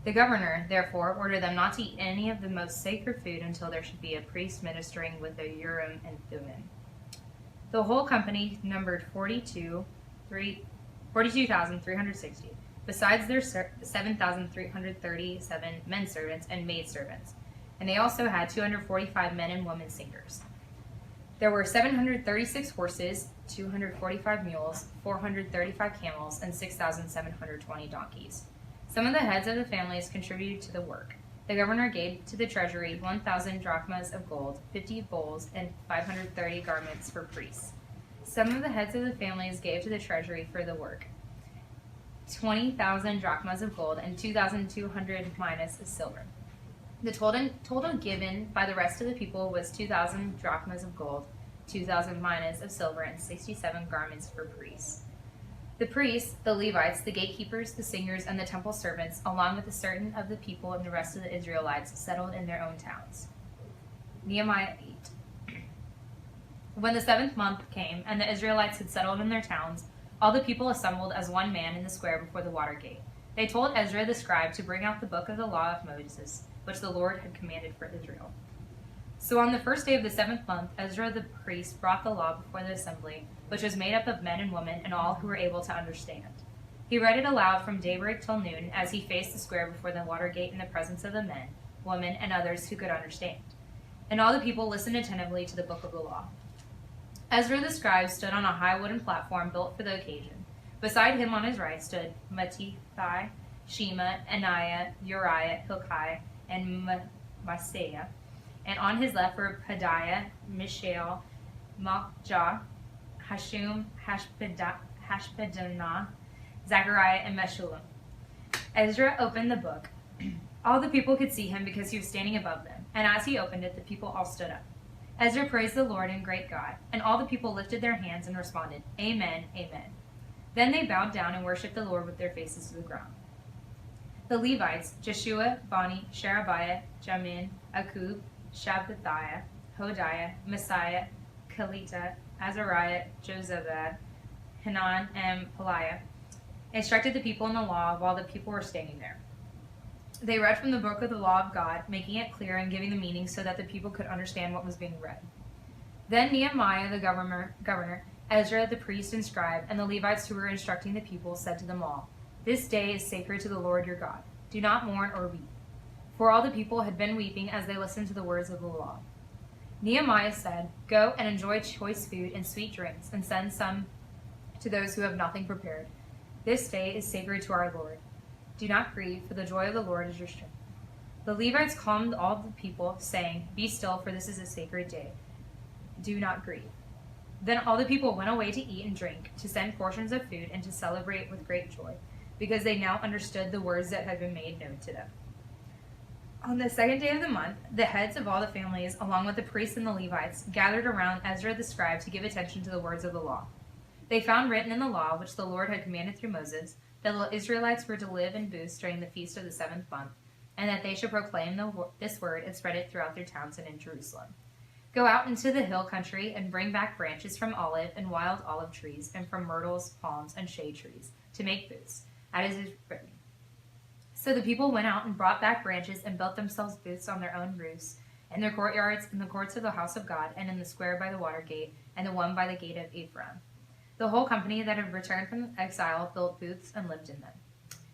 The governor, therefore, ordered them not to eat any of the most sacred food until there should be a priest ministering with the Urim and Thummim. The whole company numbered 42,360, besides their 7,337 men servants and maid servants, and they also had 245 men and women singers. There were 736 horses, 245 mules, 435 camels, and 6,720 donkeys. Some of the heads of the families contributed to the work. The governor gave to the treasury 1,000 drachmas of gold, 50 bowls, and 530 garments for priests. Some of the heads of the families gave to the treasury for the work 20,000 drachmas of gold and 2,200 minas of silver. The total given by the rest of the people was 2,000 drachmas of gold, 2,000 minas of silver, and 67 garments for priests. The priests, the Levites, the gatekeepers, the singers, and the temple servants, along with certain of the people and the rest of the Israelites, settled in their own towns. Nehemiah 8. When the 7th month came, and the Israelites had settled in their towns, all the people assembled as one man in the square before the water gate. They told Ezra the scribe to bring out the book of the law of Moses, which the Lord had commanded for Israel. So on the first day of the 7th month, Ezra the priest brought the law before the assembly, which was made up of men and women and all who were able to understand. He read it aloud from daybreak till noon as he faced the square before the water gate in the presence of the men, women, and others who could understand. And all the people listened attentively to the book of the law. Ezra the scribe stood on a high wooden platform built for the occasion. Beside him on his right stood Matithai, Shema, Ananiah, Uriah, Hilkiah, and Maaseiah. And on his left were Pedaiah, Mishael, Malchijah, Hashum, Hashbaddanah, Zechariah, and Meshullam. Ezra opened the book. All the people could see him because he was standing above them, and as he opened it, the people all stood up. Ezra praised the Lord and great God, and all the people lifted their hands and responded, Amen, Amen. Then they bowed down and worshipped the Lord with their faces to the ground. The Levites, Jeshua, Bani, Sherebiah, Jamin, Akub, Shabbathiah, Hodiah, Messiah, Kelita, Azariah, Jozabad, Hanan, and Peliah, instructed the people in the law while the people were standing there. They read from the book of the law of God, making it clear and giving the meaning so that the people could understand what was being read. Then Nehemiah the governor, Ezra the priest and scribe, and the Levites who were instructing the people said to them all, This day is sacred to the Lord your God. Do not mourn or weep. For all the people had been weeping as they listened to the words of the law. Nehemiah said, Go and enjoy choice food and sweet drinks, and send some to those who have nothing prepared. This day is sacred to our Lord. Do not grieve, for the joy of the Lord is your strength. The Levites calmed all the people, saying, Be still, for this is a sacred day. Do not grieve. Then all the people went away to eat and drink, to send portions of food, and to celebrate with great joy, because they now understood the words that had been made known to them. On the 2nd day of the month, the heads of all the families, along with the priests and the Levites, gathered around Ezra the scribe to give attention to the words of the law. They found written in the law, which the Lord had commanded through Moses, that the Israelites were to live in booths during the feast of the 7th month, and that they should proclaim this word and spread it throughout their towns and in Jerusalem. Go out into the hill country and bring back branches from olive and wild olive trees, and from myrtles, palms, and shade trees, to make booths, as is written. So the people went out and brought back branches and built themselves booths on their own roofs, in their courtyards, in the courts of the house of God, and in the square by the water gate, and the one by the gate of Ephraim. The whole company that had returned from exile built booths and lived in them.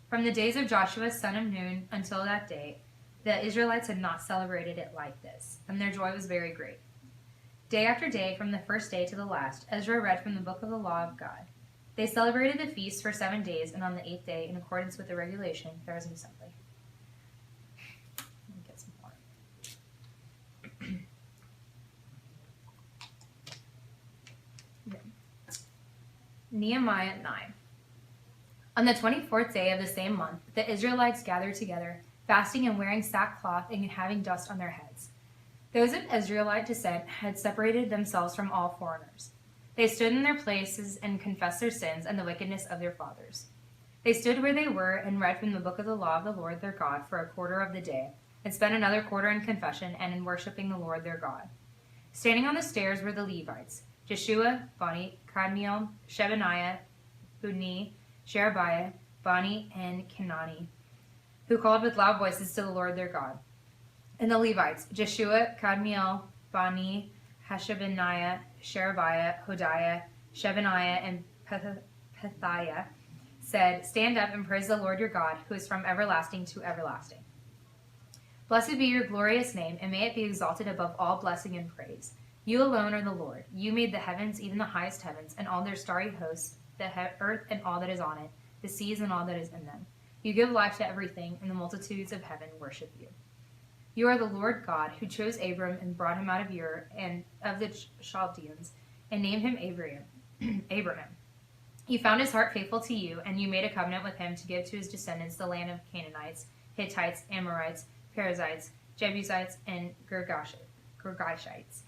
From the days of Joshua son of Nun until that day, the Israelites had not celebrated it like this, and their joy was very great. Day after day, from the first day to the last, Ezra read from the book of the law of God. They celebrated the feast for 7 days, and on the 8th day, in accordance with the regulation, there was an assembly. Let me get some more. Nehemiah 9. On the 24th day of the same month, the Israelites gathered together, fasting and wearing sackcloth and having dust on their heads. Those of Israelite descent had separated themselves from all foreigners. They stood in their places and confessed their sins and the wickedness of their fathers. They stood where they were and read from the book of the law of the Lord their God for a quarter of the day, and spent another quarter in confession and in worshiping the Lord their God. Standing on the stairs were the Levites, Jeshua, Bani, Kadmiel, Shebaniah, Bunni, Sherebiah, Bani, and Kenani, who called with loud voices to the Lord their God. And the Levites, Jeshua, Kadmiel, Bani, Hashabaniah, Sherebiah, Hodiah, Shebaniah, and Pethiah, said, Stand up and praise the Lord your God, who is from everlasting to everlasting. Blessed be your glorious name, and may it be exalted above all blessing and praise. You alone are the Lord. You made the heavens, even the highest heavens, and all their starry hosts, the earth and all that is on it, the seas and all that is in them. You give life to everything, and the multitudes of heaven worship you. You are the Lord God, who chose Abram and brought him out of Ur and of the Chaldeans, and named him Abraham. You found his heart faithful to you, and you made a covenant with him to give to his descendants the land of Canaanites, Hittites, Amorites, Perizzites, Jebusites, and Girgashites.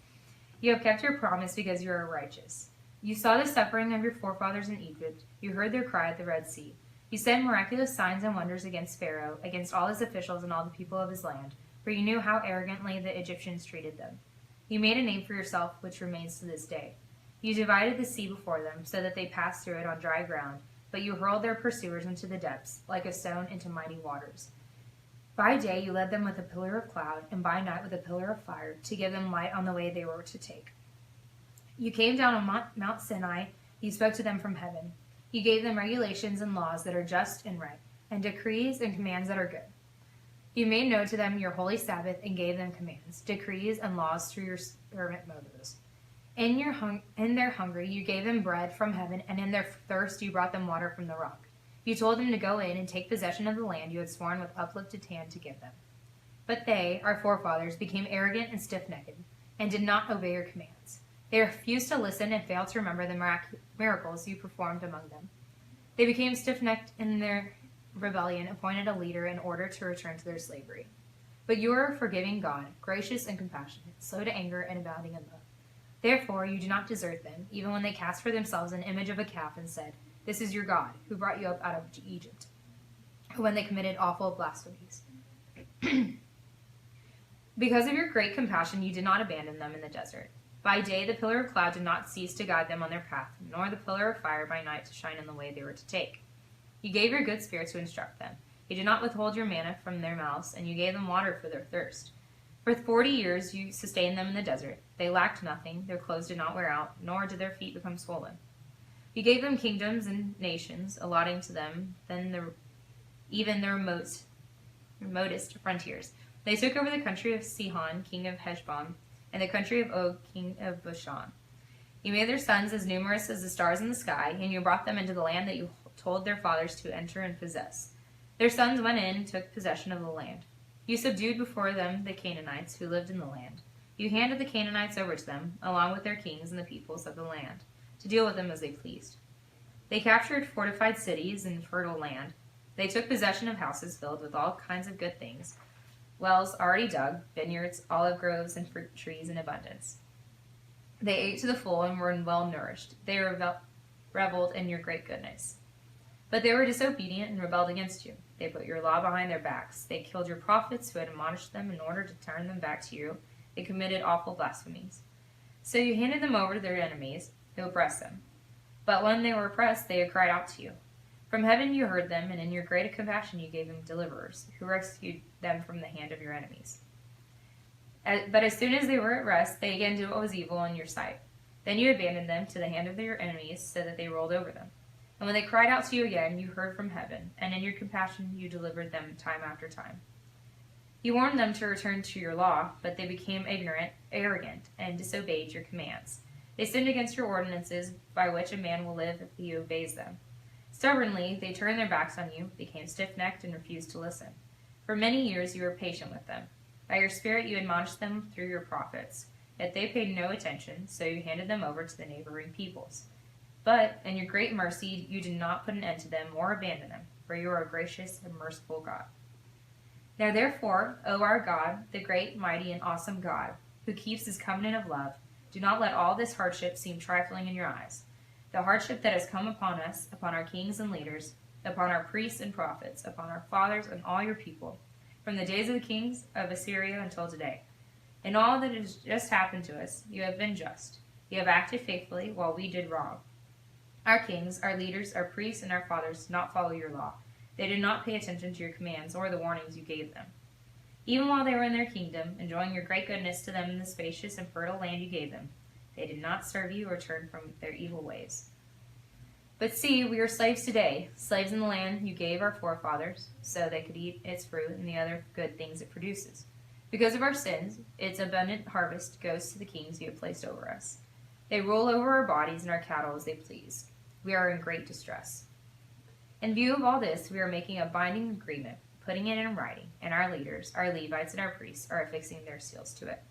You have kept your promise because you are righteous. You saw the suffering of your forefathers in Egypt. You heard their cry at the Red Sea. You sent miraculous signs and wonders against Pharaoh, against all his officials and all the people of his land, for you knew how arrogantly the Egyptians treated them. You made a name for yourself, which remains to this day. You divided the sea before them, so that they passed through it on dry ground, but you hurled their pursuers into the depths, like a stone into mighty waters. By day you led them with a pillar of cloud, and by night with a pillar of fire, to give them light on the way they were to take. You came down on Mount Sinai, you spoke to them from heaven. You gave them regulations and laws that are just and right, and decrees and commands that are good. You made known to them your holy Sabbath and gave them commands, decrees, and laws through your servant Moses. In their hunger you gave them bread from heaven, and in their thirst you brought them water from the rock. You told them to go in and take possession of the land you had sworn with uplifted hand to give them. But they, our forefathers, became arrogant and stiff-necked, and did not obey your commands. They refused to listen and failed to remember the miracles you performed among them. They became stiff-necked in their rebellion, appointed a leader in order to return to their slavery. But you are a forgiving God, gracious and compassionate, slow to anger and abounding in love. Therefore you do not desert them, even when they cast for themselves an image of a calf and said, This is your God, who brought you up out of Egypt, or when they committed awful blasphemies. Because of your great compassion, you did not abandon them in the desert. By day the pillar of cloud did not cease to guide them on their path, nor the pillar of fire by night to shine on the way they were to take. You gave your good spirit to instruct them. You did not withhold your manna from their mouths, and you gave them water for their thirst. For 40 years you sustained them in the desert. They lacked nothing, their clothes did not wear out, nor did their feet become swollen. You gave them kingdoms and nations, allotting to them even their remotest frontiers. They took over the country of Sihon, king of Heshbon, and the country of Og, king of Bashan. You made their sons as numerous as the stars in the sky, and you brought them into the land that you told their fathers to enter and possess. Their sons went in and took possession of the land. You subdued before them the Canaanites who lived in the land. You handed the Canaanites over to them, along with their kings and the peoples of the land, to deal with them as they pleased. They captured fortified cities and fertile land. They took possession of houses filled with all kinds of good things, wells already dug, vineyards, olive groves, and fruit trees in abundance. They ate to the full and were well nourished. They reveled in your great goodness. But they were disobedient and rebelled against you. They put your law behind their backs. They killed your prophets who had admonished them in order to turn them back to you. They committed awful blasphemies. So you handed them over to their enemies, who oppressed them. But when they were oppressed, they cried out to you. From heaven you heard them, and in your great compassion you gave them deliverers, who rescued them from the hand of your enemies. But as soon as they were at rest, they again did what was evil in your sight. Then you abandoned them to the hand of their enemies, so that they rolled over them. And when they cried out to you again, you heard from heaven, and in your compassion you delivered them time after time. You warned them to return to your law, but they became ignorant, arrogant, and disobeyed your commands. They sinned against your ordinances, by which a man will live if he obeys them. Stubbornly, they turned their backs on you, became stiff-necked, and refused to listen. For many years you were patient with them. By your spirit you admonished them through your prophets. Yet they paid no attention, so you handed them over to the neighboring peoples. But in your great mercy you did not put an end to them or abandon them, for you are a gracious and merciful God. Now therefore, O our God, the great, mighty, and awesome God, who keeps his covenant of love, do not let all this hardship seem trifling in your eyes. The hardship that has come upon us, upon our kings and leaders, upon our priests and prophets, upon our fathers and all your people, from the days of the kings of Assyria until today. In all that has just happened to us, you have been just. You have acted faithfully while we did wrong. Our kings, our leaders, our priests, and our fathers did not follow your law. They did not pay attention to your commands or the warnings you gave them. Even while they were in their kingdom, enjoying your great goodness to them in the spacious and fertile land you gave them, they did not serve you or turn from their evil ways. But see, we are slaves today, slaves in the land you gave our forefathers, so they could eat its fruit and the other good things it produces. Because of our sins, its abundant harvest goes to the kings you have placed over us. They rule over our bodies and our cattle as they please. We are in great distress. In view of all this, we are making a binding agreement, putting it in writing, and our leaders, our Levites, and our priests are affixing their seals to it.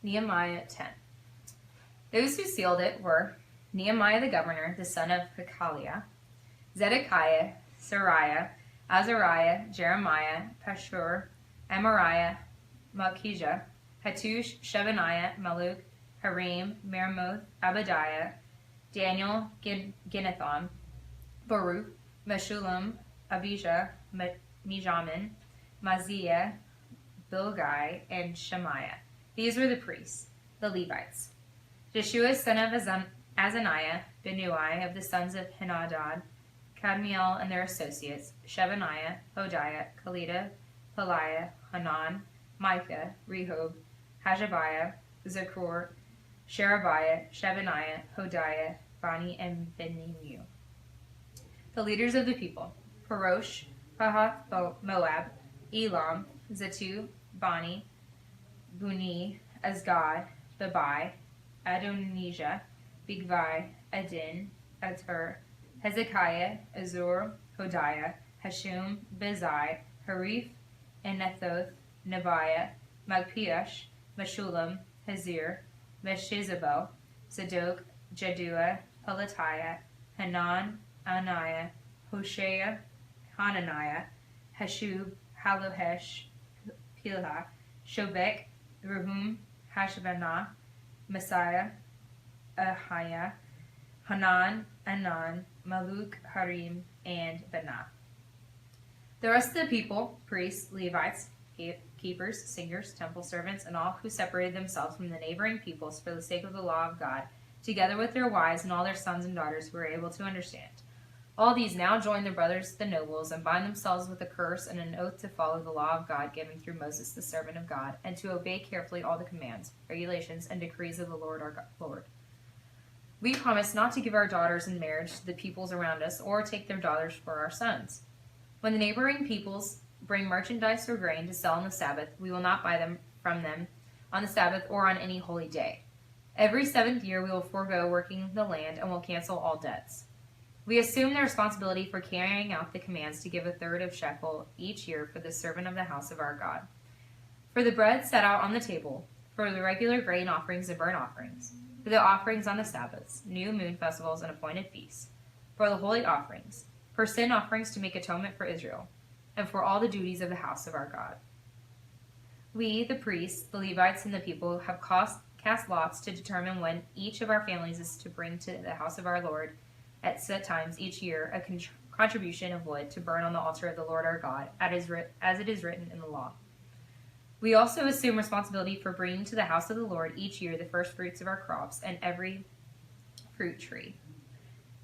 Nehemiah 10. Those who sealed it were Nehemiah the governor, the son of Hakaliah, Zedekiah, Sariah, Azariah, Jeremiah, Pashur, Amariah, Malchijah, Hattush, Shebaniah, Maluk, Harim, Meremoth, Abadiah, Daniel, Ginnethon, Baruch, Meshullam, Abijah, Mijamin, Maziah, Bilgai, and Shemaiah. These were the priests, the Levites. Jeshua son of Azaniah, Benui of the sons of Henadad, Kadmiel and their associates, Shebaniah, Hodiah, Kalida, Peliah, Hanan, Micah, Rehob, Hashabiah, Zakur, Sherebiah, Shebaniah, Hodiah, Bani, and Beninu. The leaders of the people, Parosh, Pahath Moab, Elam, Zatu, Bani, Buni, Azgad, Babai, Adonijah, Bigvai, Adin, Atur, Hezekiah, Azur, Hodiah, Hashum, Bezai, Harif, Anathoth, Nebiah, Magpiash, Meshullam, Hazir, Meshizabel, Zadok, Jadua, Pelatiah, Hanan, Ananiah, Hoshea, Hananiah, Hashub, Halohesh, Pilah, Shobek, Rehum, Hashabana, Messiah, Ahiah, Hanan, Anan, Maluk, Harim, and Banah. The rest of the people, priests, Levites, keepers, singers, temple servants, and all who separated themselves from the neighboring peoples for the sake of the law of God, together with their wives and all their sons and daughters who were able to understand. All these now join their brothers, the nobles, and bind themselves with a curse and an oath to follow the law of God given through Moses, the servant of God, and to obey carefully all the commands, regulations, and decrees of the Lord our Lord. We promise not to give our daughters in marriage to the peoples around us or take their daughters for our sons. When the neighboring peoples bring merchandise or grain to sell on the Sabbath, we will not buy them from them on the Sabbath or on any holy day. Every 7th year we will forego working the land and will cancel all debts. We assume the responsibility for carrying out the commands to give 1/3 of shekel each year for the servant of the house of our God. For the bread set out on the table, for the regular grain offerings and burnt offerings, for the offerings on the Sabbaths, new moon festivals, and appointed feasts, for the holy offerings, for sin offerings to make atonement for Israel, and for all the duties of the house of our God. We, the priests, the Levites, and the people, have cast lots to determine when each of our families is to bring to the house of our Lord at set times each year a contribution of wood to burn on the altar of the Lord our God, as it is written in the law. We also assume responsibility for bringing to the house of the Lord each year the first fruits of our crops and every fruit tree.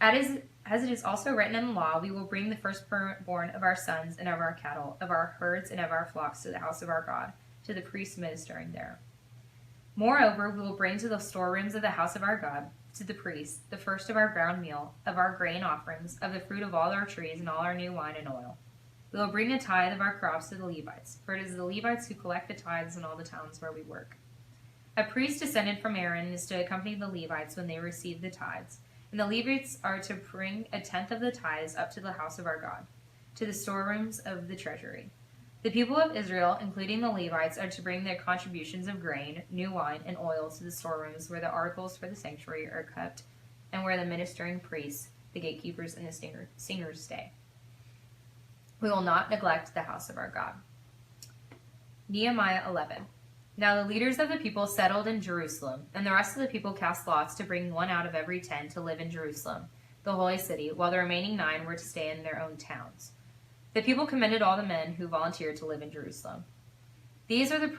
As it is also written in the law, we will bring the firstborn of our sons and of our cattle, of our herds and of our flocks to the house of our God, to the priests ministering there. Moreover, we will bring to the storerooms of the house of our God, to the priests, the first of our ground meal, of our grain offerings, of the fruit of all our trees, and all our new wine and oil. We will bring a tithe of our crops to the Levites, for it is the Levites who collect the tithes in all the towns where we work. A priest descended from Aaron is to accompany the Levites when they receive the tithes, and the Levites are to bring a tenth of the tithes up to the house of our God, to the storerooms of the treasury. The people of Israel, including the Levites, are to bring their contributions of grain, new wine, and oil to the storerooms where the articles for the sanctuary are kept, and where the ministering priests, the gatekeepers, and the singers stay. We will not neglect the house of our God. Nehemiah 11. Now the leaders of the people settled in Jerusalem, and the rest of the people cast lots to bring one out of every 10 to live in Jerusalem, the holy city, while the remaining 9 were to stay in their own towns. The people commended all the men who volunteered to live in Jerusalem. These are the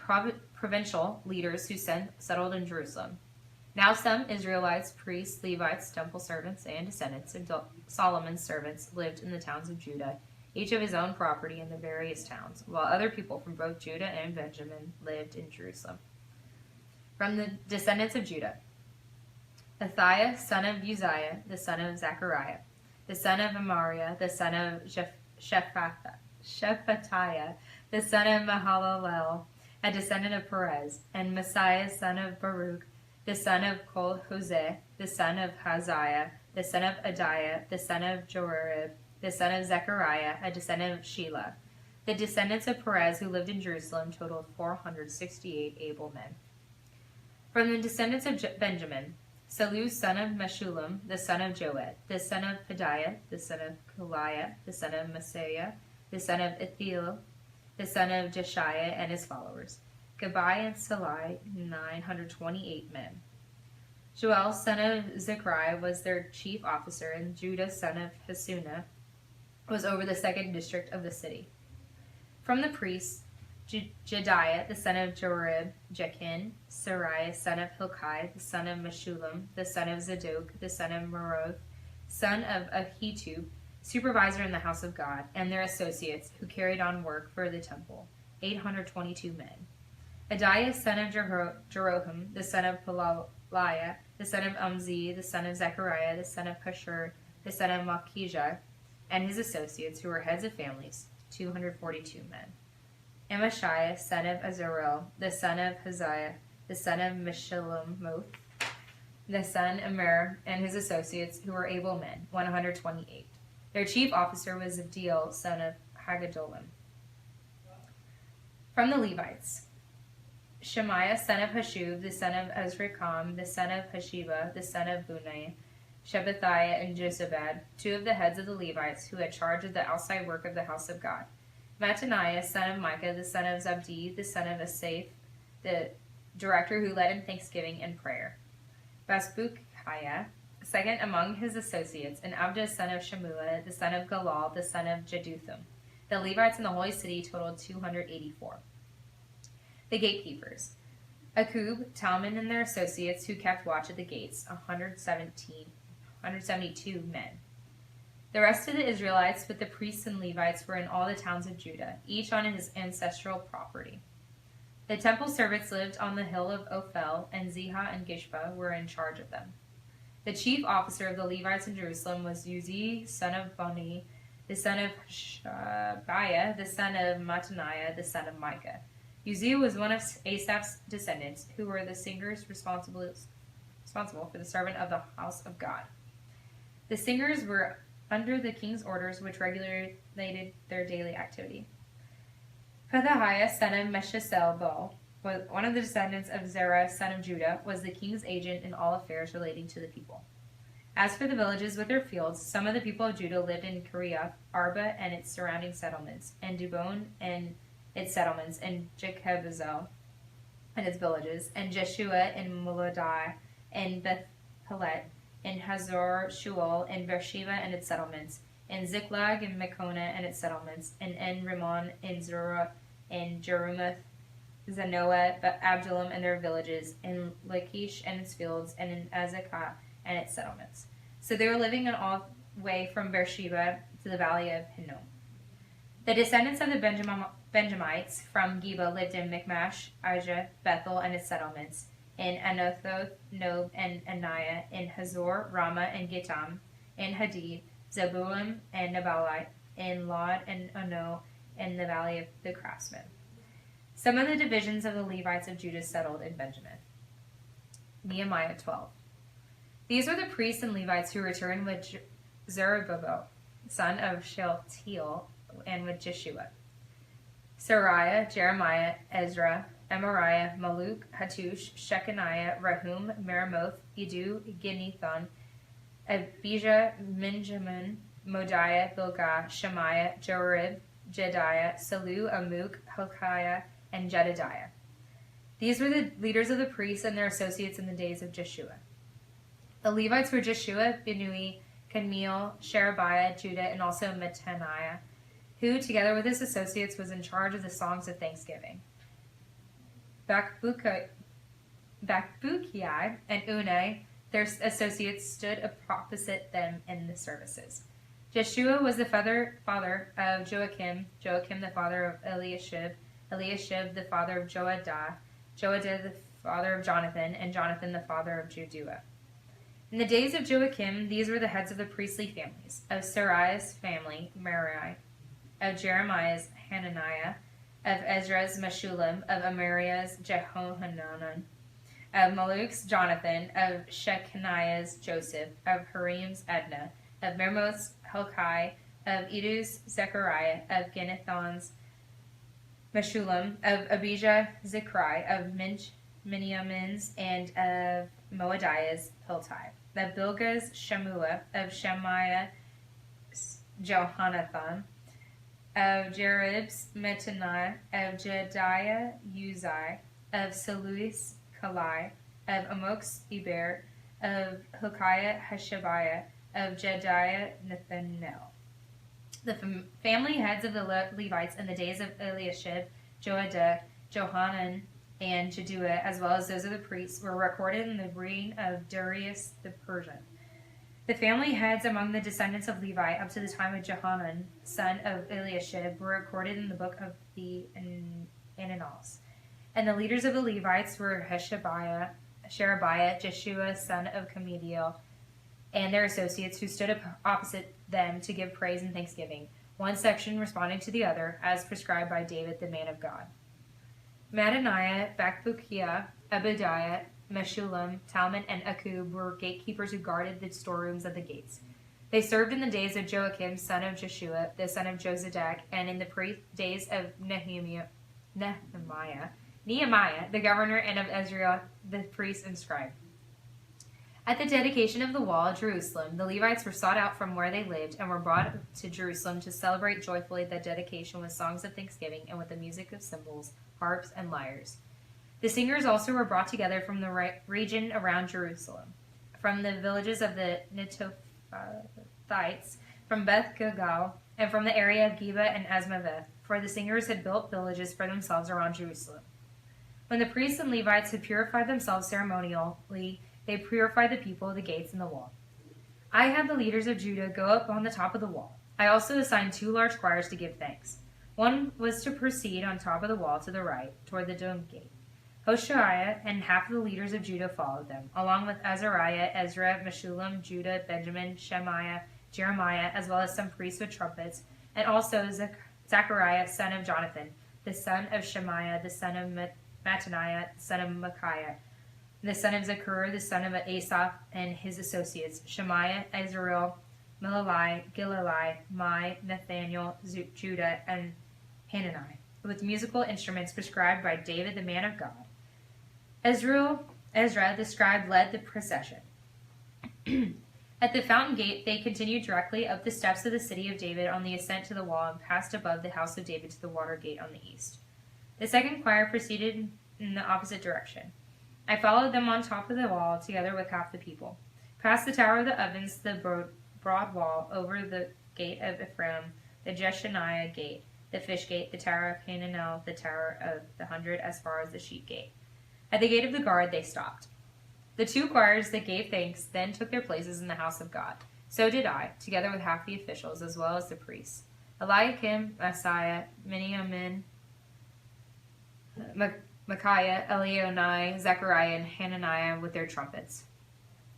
provincial leaders who settled in Jerusalem. Now some Israelites, priests, Levites, temple servants, and descendants of Solomon's servants lived in the towns of Judah, each of his own property in the various towns, while other people from both Judah and Benjamin lived in Jerusalem. From the descendants of Judah: Athaiah, son of Uzziah, the son of Zechariah, the son of Amariah, the son of Shephatiah, the son of Mahalalel, a descendant of Perez, and Messiah, son of Baruch, the son of Kol-Hoseh, the son of Haziah, the son of Adiah, the son of Joarib, the son of Zechariah, a descendant of Shelah. The descendants of Perez who lived in Jerusalem totaled 468 able men. From the descendants of Benjamin: Salu, son of Meshullam, the son of Joed, the son of Pedaiah, the son of Kaliah, the son of Messiah, the son of Ithiel, the son of Jeshiah, and his followers. Gabai and Salai, 928 men. Joel, son of Zechariah, was their chief officer, and Judah, son of Hasunah, was over the second district of the city. From the priests: Jediah, the son of Joarib, Jachin, Sariah, son of Hilkiah, the son of Meshullam, the son of Zadok, the son of Meroth, son of Ahitub, supervisor in the house of God, and their associates who carried on work for the temple, 822 men. Adiah, son of Jeroham, the son of Pelaliah, the son of Umzi, the son of Zechariah, the son of Pashur, the son of Malchijah, and his associates, who were heads of families, 242 men. Amashiah, son of Azarel, the son of Haziah, the son of Meshillemoth, the son of Mer, and his associates, who were able men, 128. Their chief officer was Abdiel, son of Haggedolim. From the Levites: Shemaiah, son of Hashub, the son of Azrikam, the son of Hasheba, the son of Bunai, Shabbathiah, and Josabad, 2 of the heads of the Levites who had charge of the outside work of the house of God. Mattaniah, son of Micah, the son of Zabdi, the son of Asaph, the director who led in thanksgiving and prayer. Basbukiah, second among his associates, and Abda, son of Shemua, the son of Galal, the son of Jeduthun. The Levites in the holy city totaled 284. The gatekeepers: Akub, Talman, and their associates who kept watch at the gates, 172 men. The rest of the Israelites with the priests and Levites were in all the towns of Judah, each on his ancestral property. The temple servants lived on the hill of Ophel, and Ziha and Gishpa were in charge of them. The chief officer of the Levites in Jerusalem was Uzzi, son of Bani, the son of Shabiah, the son of Mattaniah, the son of Micah. Uzziah was one of Asaph's descendants, who were the singers responsible for the servant of the house of God. The singers were under the king's orders, which regulated their daily activity. Pethahiah, son of Meshisel-Bal, one of the descendants of Zerah, son of Judah, was the king's agent in all affairs relating to the people. As for the villages with their fields, some of the people of Judah lived in Kiriath Arba and its surrounding settlements, and Dibon and its settlements, and Jekabzel and its villages, and Jeshua and Muladai, and Beth Pelet, and Hazor Shual, and Beersheba and its settlements, and Ziklag and Mekona and its settlements, and En Rimmon and Zerah, and Jerumath, Zanoah, Abdullam and their villages, and Lachish and its fields, and in Azekah and its settlements. So they were living on all way from Beersheba to the valley of Hinnom. The descendants of the Benjamites from Geba lived in Michmash, Aijah, Bethel and its settlements, in Anathoth, Nob, and Aniah, in Hazor, Ramah, and Gittam, in Hadid, Zebulun, and Nabalite, in Lod and Ono, in the valley of the craftsmen. Some of the divisions of the Levites of Judah settled in Benjamin. Nehemiah 12. These were the priests and Levites who returned with Zerubbabel, son of Shealtiel, and with Jeshua, Sariah, Jeremiah, Ezra, Amariah, Maluk, Hattush, Shechaniah, Rahum, Meremoth, Edu, Ginethon, Abijah, Minjamin, Modiah, Bilgah, Shemaiah, Jorib, Jediah, Salu, Amuk, Hilkiah, and Jedediah. These were the leaders of the priests and their associates in the days of Jeshua. The Levites were Jeshua, Binui, Kadmiel, Sherebiah, Judah, and also Mattaniah, who, together with his associates, was in charge of the songs of thanksgiving. Bakbukai and Unai, their associates, stood opposite them in the services. Jeshua was the father of Joachim, Joachim the father of Eliashib, Eliashib the father of Joadah, Joadah the father of Jonathan, and Jonathan the father of Judua. In the days of Joachim, these were the heads of the priestly families: of Saraiah's family, Merari; of Jeremiah's, Hananiah; of Ezra's, Meshullam; of Amariah's, Jehohanan; of Maluk's, Jonathan; of Shechaniah's, Joseph; of Harim's, Edna; of Meremoth's, Hilkiah; of Edu's, Zechariah; of Ginethon's, Meshullam; of Abijah, Zichri; of Miniamin's, and of Moadiah's, Hiltai; of Bilgah's, Shemua; of Shemaiah, Johanathon; of Jerib's, Mattaniah; of Jediah, Uzai; of Saluis, Kalai; of Amok's, Eber; of Hilkiah, Hashabiah; of Jediah, Nathanael. The family heads of the Levites in the days of Eliashib, Joadah, Johanan, and Jadua, as well as those of the priests, were recorded in the reign of Darius the Persian. The family heads among the descendants of Levi up to the time of Johanan, son of Eliashib, were recorded in the book of the Annals. And the leaders of the Levites were Hashabiah, Sherebiah, Jeshua, son of Comediel, and their associates who stood opposite them to give praise and thanksgiving, one section responding to the other, as prescribed by David, the man of God. Mattaniah, Bakbukiah, Abadiah, Meshullam, Talmon, and Akub were gatekeepers who guarded the storerooms of the gates. They served in the days of Joachim, son of Jeshua, the son of Jozadak, and in the days of Nehemiah, the governor, and of Ezra, the priest and scribe. At the dedication of the wall of Jerusalem, the Levites were sought out from where they lived and were brought to Jerusalem to celebrate joyfully the dedication with songs of thanksgiving and with the music of cymbals, harps, and lyres. The singers also were brought together from the region around Jerusalem, from the villages of the Netophites, from Beth Gilgal, and from the area of Geba and Asmaveth, for the singers had built villages for themselves around Jerusalem. When the priests and Levites had purified themselves ceremonially, they purified the people, the gates, and the wall. I had the leaders of Judah go up on the top of the wall. I also assigned 2 large choirs to give thanks. One was to proceed on top of the wall to the right, toward the dome gate. Hoshaiah and half of the leaders of Judah followed them, along with Azariah, Ezra, Meshullam, Judah, Benjamin, Shemaiah, Jeremiah, as well as some priests with trumpets, and also Zechariah, son of Jonathan, the son of Shemaiah, the son of Mattaniah, the son of Micaiah, the son of Zechur, the son of Asaph, and his associates, Shemaiah, Azarel, Milalai, Gilalai, Mai, Nathaniel, Judah, and Hanani, with musical instruments prescribed by David, the man of God. Ezra, the scribe, led the procession. At the fountain gate, they continued directly up the steps of the city of David on the ascent to the wall and passed above the house of David to the water gate on the east. The second choir proceeded in the opposite direction. I followed them on top of the wall, together with half the people. Past the Tower of the Ovens, the broad wall, over the gate of Ephraim, the Jeshaniah gate, the fish gate, the Tower of Hananel, the Tower of the 100, as far as the sheep gate. At the gate of the guard, they stopped. The two choirs that gave thanks then took their places in the house of God. So did I, together with half the officials, as well as the priests. Eliakim, Messiah, Miniamin, Micaiah, Elionai, Zechariah, and Hananiah with their trumpets.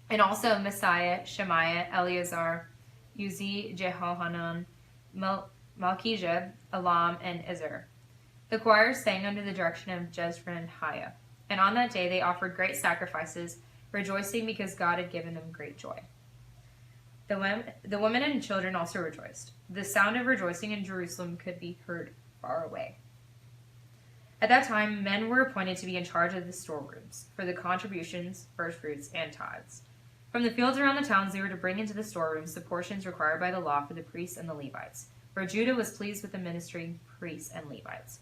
And also Messiah, Shemaiah, Eleazar, Uzi, Jehohanan, Malchijah, Elam, and Ezer. The choirs sang under the direction of Jezreiah. And on that day they offered great sacrifices, rejoicing because God had given them great joy. The women and children also rejoiced. The sound of rejoicing in Jerusalem could be heard far away. At that time, men were appointed to be in charge of the storerooms for the contributions, firstfruits, and tithes. From the fields around the towns, they were to bring into the storerooms the portions required by the law for the priests and the Levites, for Judah was pleased with the ministering priests and Levites.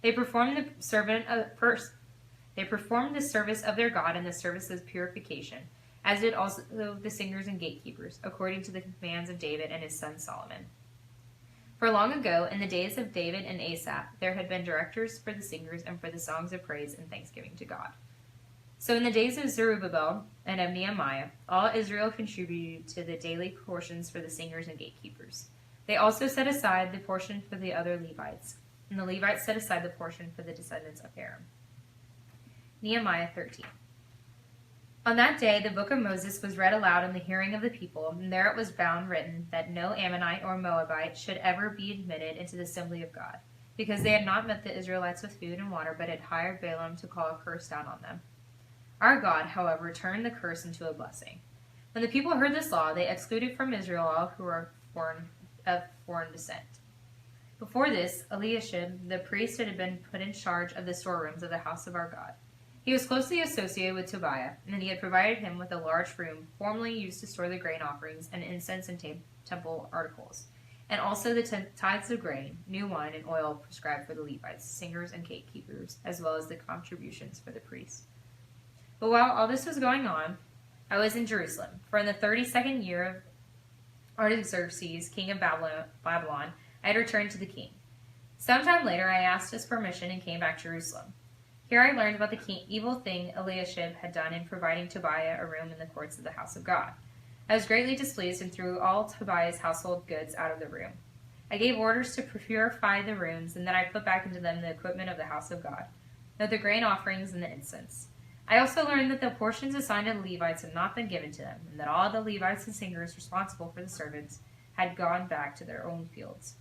They performed the service of their God and the service of purification, as did also the singers and gatekeepers, according to the commands of David and his son Solomon. For long ago, in the days of David and Asaph, there had been directors for the singers and for the songs of praise and thanksgiving to God. So in the days of Zerubbabel and of Nehemiah, all Israel contributed to the daily portions for the singers and gatekeepers. They also set aside the portion for the other Levites, and the Levites set aside the portion for the descendants of Aaron. Nehemiah 13. On that day, the book of Moses was read aloud in the hearing of the people, and there it was found written that no Ammonite or Moabite should ever be admitted into the assembly of God, because they had not met the Israelites with food and water, but had hired Balaam to call a curse down on them. Our God, however, turned the curse into a blessing. When the people heard this law, they excluded from Israel all who were of foreign descent. Before this, Eliashib, the priest, had been put in charge of the storerooms of the house of our God. He was closely associated with Tobiah, and he had provided him with a large room formerly used to store the grain offerings and incense and temple articles, and also the tithes of grain, new wine, and oil prescribed for the Levites, singers, and gatekeepers, as well as the contributions for the priests. But while all this was going on, I was in Jerusalem, for in the 32nd year of Artaxerxes, king of Babylon, I had returned to the king. Sometime later I asked his permission and came back to Jerusalem. Here I learned about the evil thing Eliashib had done in providing Tobiah a room in the courts of the house of God. I was greatly displeased and threw all Tobiah's household goods out of the room. I gave orders to purify the rooms, and then I put back into them the equipment of the house of God, the grain offerings and the incense. I also learned that the portions assigned to the Levites had not been given to them, and that all the Levites and singers responsible for the servants had gone back to their own fields.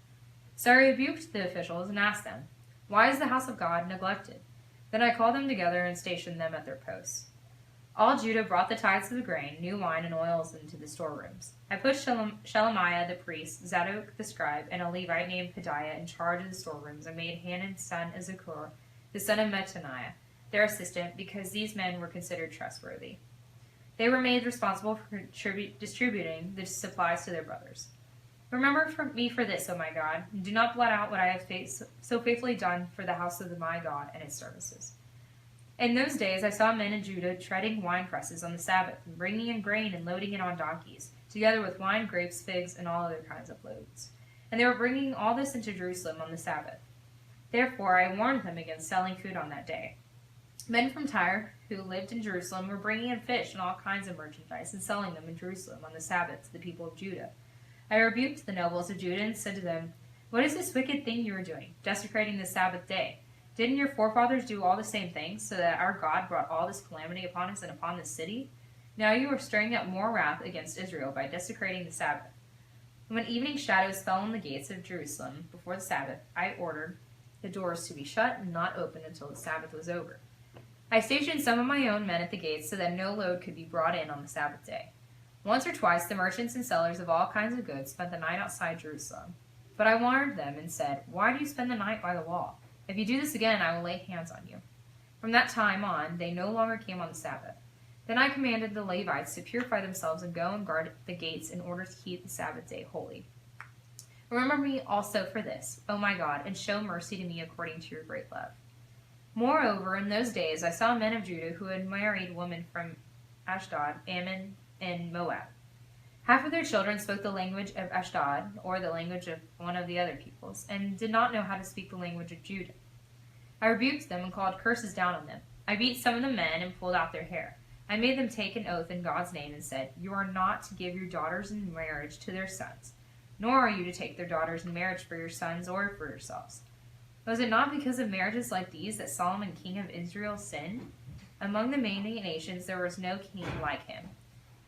So I rebuked the officials and asked them, "Why is the house of God neglected?" Then I called them together and stationed them at their posts. All Judah brought the tithes of the grain, new wine, and oils into the storerooms. I put Shelemiah the priest, Zadok the scribe, and a Levite named Pedaiah in charge of the storerooms, and made Hanan's son Ezekiel, the son of Mattaniah, their assistant, because these men were considered trustworthy. They were made responsible for distributing the supplies to their brothers. Remember me for this, O my God, and do not blot out what I have so faithfully done for the house of my God and its services. In those days I saw men in Judah treading wine presses on the Sabbath, and bringing in grain and loading it on donkeys, together with wine, grapes, figs, and all other kinds of loads. And they were bringing all this into Jerusalem on the Sabbath. Therefore I warned them against selling food on that day. Men from Tyre, who lived in Jerusalem, were bringing in fish and all kinds of merchandise, and selling them in Jerusalem on the Sabbath to the people of Judah. I rebuked the nobles of Judah and said to them, "What is this wicked thing you are doing, desecrating the Sabbath day? Didn't your forefathers do all the same things, so that our God brought all this calamity upon us and upon this city? Now you are stirring up more wrath against Israel by desecrating the Sabbath." And when evening shadows fell on the gates of Jerusalem before the Sabbath, I ordered the doors to be shut and not opened until the Sabbath was over. I stationed some of my own men at the gates so that no load could be brought in on the Sabbath day. Once or twice the merchants and sellers of all kinds of goods spent the night outside Jerusalem. But I warned them and said, "Why do you spend the night by the wall? If you do this again, I will lay hands on you." From that time on, they no longer came on the Sabbath. Then I commanded the Levites to purify themselves and go and guard the gates in order to keep the Sabbath day holy. Remember me also for this, O my God, and show mercy to me according to your great love. Moreover, in those days I saw men of Judah who had married women from Ashdod, Ammon, and Moab. Half of their children spoke the language of Ashdod, or the language of one of the other peoples, and did not know how to speak the language of Judah. I rebuked them and called curses down on them. I beat some of the men and pulled out their hair. I made them take an oath in God's name and said, "You are not to give your daughters in marriage to their sons, nor are you to take their daughters in marriage for your sons or for yourselves." Was it not because of marriages like these that Solomon, king of Israel, sinned? Among the many nations there was no king like him.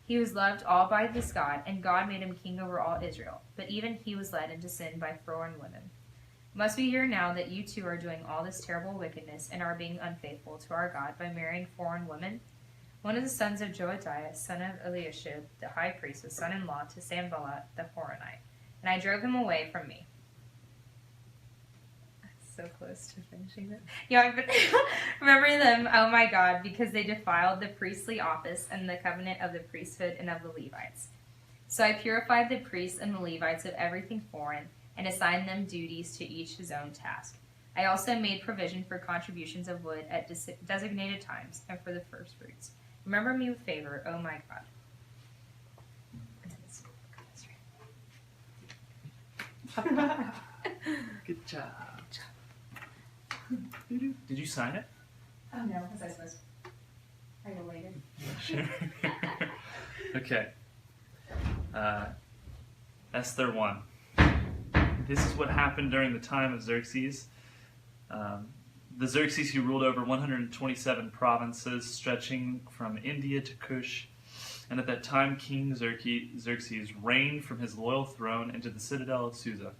He was loved all by this God, and God made him king over all Israel. But even he was led into sin by foreign women. Must we hear now that you too are doing all this terrible wickedness and are being unfaithful to our God by marrying foreign women? One of the sons of Joadiah, son of Eliashib, the high priest, was son-in-law to Sanballat the Horonite, and I drove him away from me. So close to finishing it. Yeah, but remember them, oh my God, because they defiled the priestly office and the covenant of the priesthood and of the Levites. So I purified the priests and the Levites of everything foreign and assigned them duties to each his own task. I also made provision for contributions of wood at designated times and for the first fruits. Remember me with favor, oh my God. Good job. Did you sign it? Oh no, was I supposed to? I go later. Sure. Okay. Esther 1. This is what happened during the time of Xerxes. The Xerxes who ruled over 127 provinces stretching from India to Kush. And at that time King Xerxes reigned from his loyal throne into the citadel of Susa.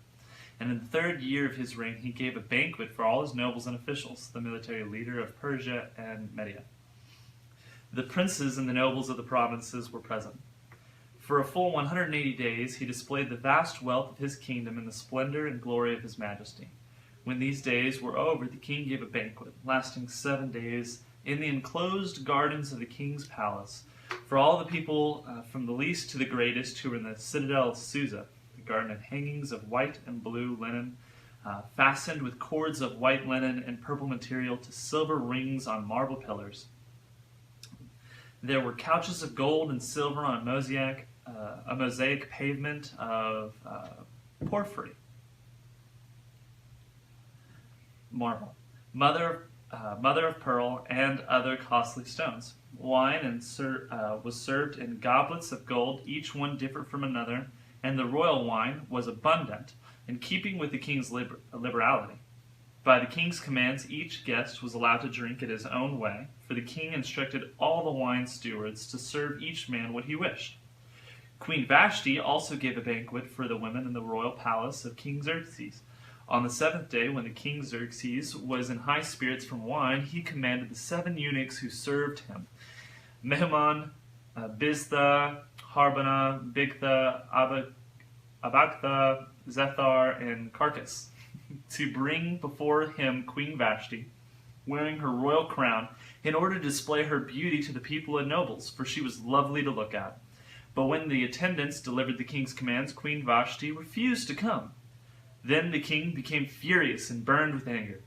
And in the 3rd year of his reign, he gave a banquet for all his nobles and officials, the military leader of Persia and Media. The princes and the nobles of the provinces were present. For a full 180 days, he displayed the vast wealth of his kingdom and the splendor and glory of his majesty. When these days were over, the king gave a banquet, lasting 7 days, in the enclosed gardens of the king's palace, for all the people, from the least to the greatest, who were in the citadel of Susa. Garden had hangings of white and blue linen, fastened with cords of white linen and purple material to silver rings on marble pillars. There were couches of gold and silver on a mosaic pavement of porphyry, marble, mother of pearl, and other costly stones. Wine was served in goblets of gold, each one different from another, and the royal wine was abundant, in keeping with the king's liberality. By the king's commands, each guest was allowed to drink it his own way, for the king instructed all the wine stewards to serve each man what he wished. Queen Vashti also gave a banquet for the women in the royal palace of King Xerxes. On the 7th day, when the king Xerxes was in high spirits from wine, he commanded the 7 eunuchs who served him, Mehuman, Biztha, Harbana, Bigtha, Abagtha, Zethar, and Carcass, to bring before him Queen Vashti, wearing her royal crown, in order to display her beauty to the people and nobles, for she was lovely to look at. But when the attendants delivered the king's commands, Queen Vashti refused to come. Then the king became furious and burned with anger.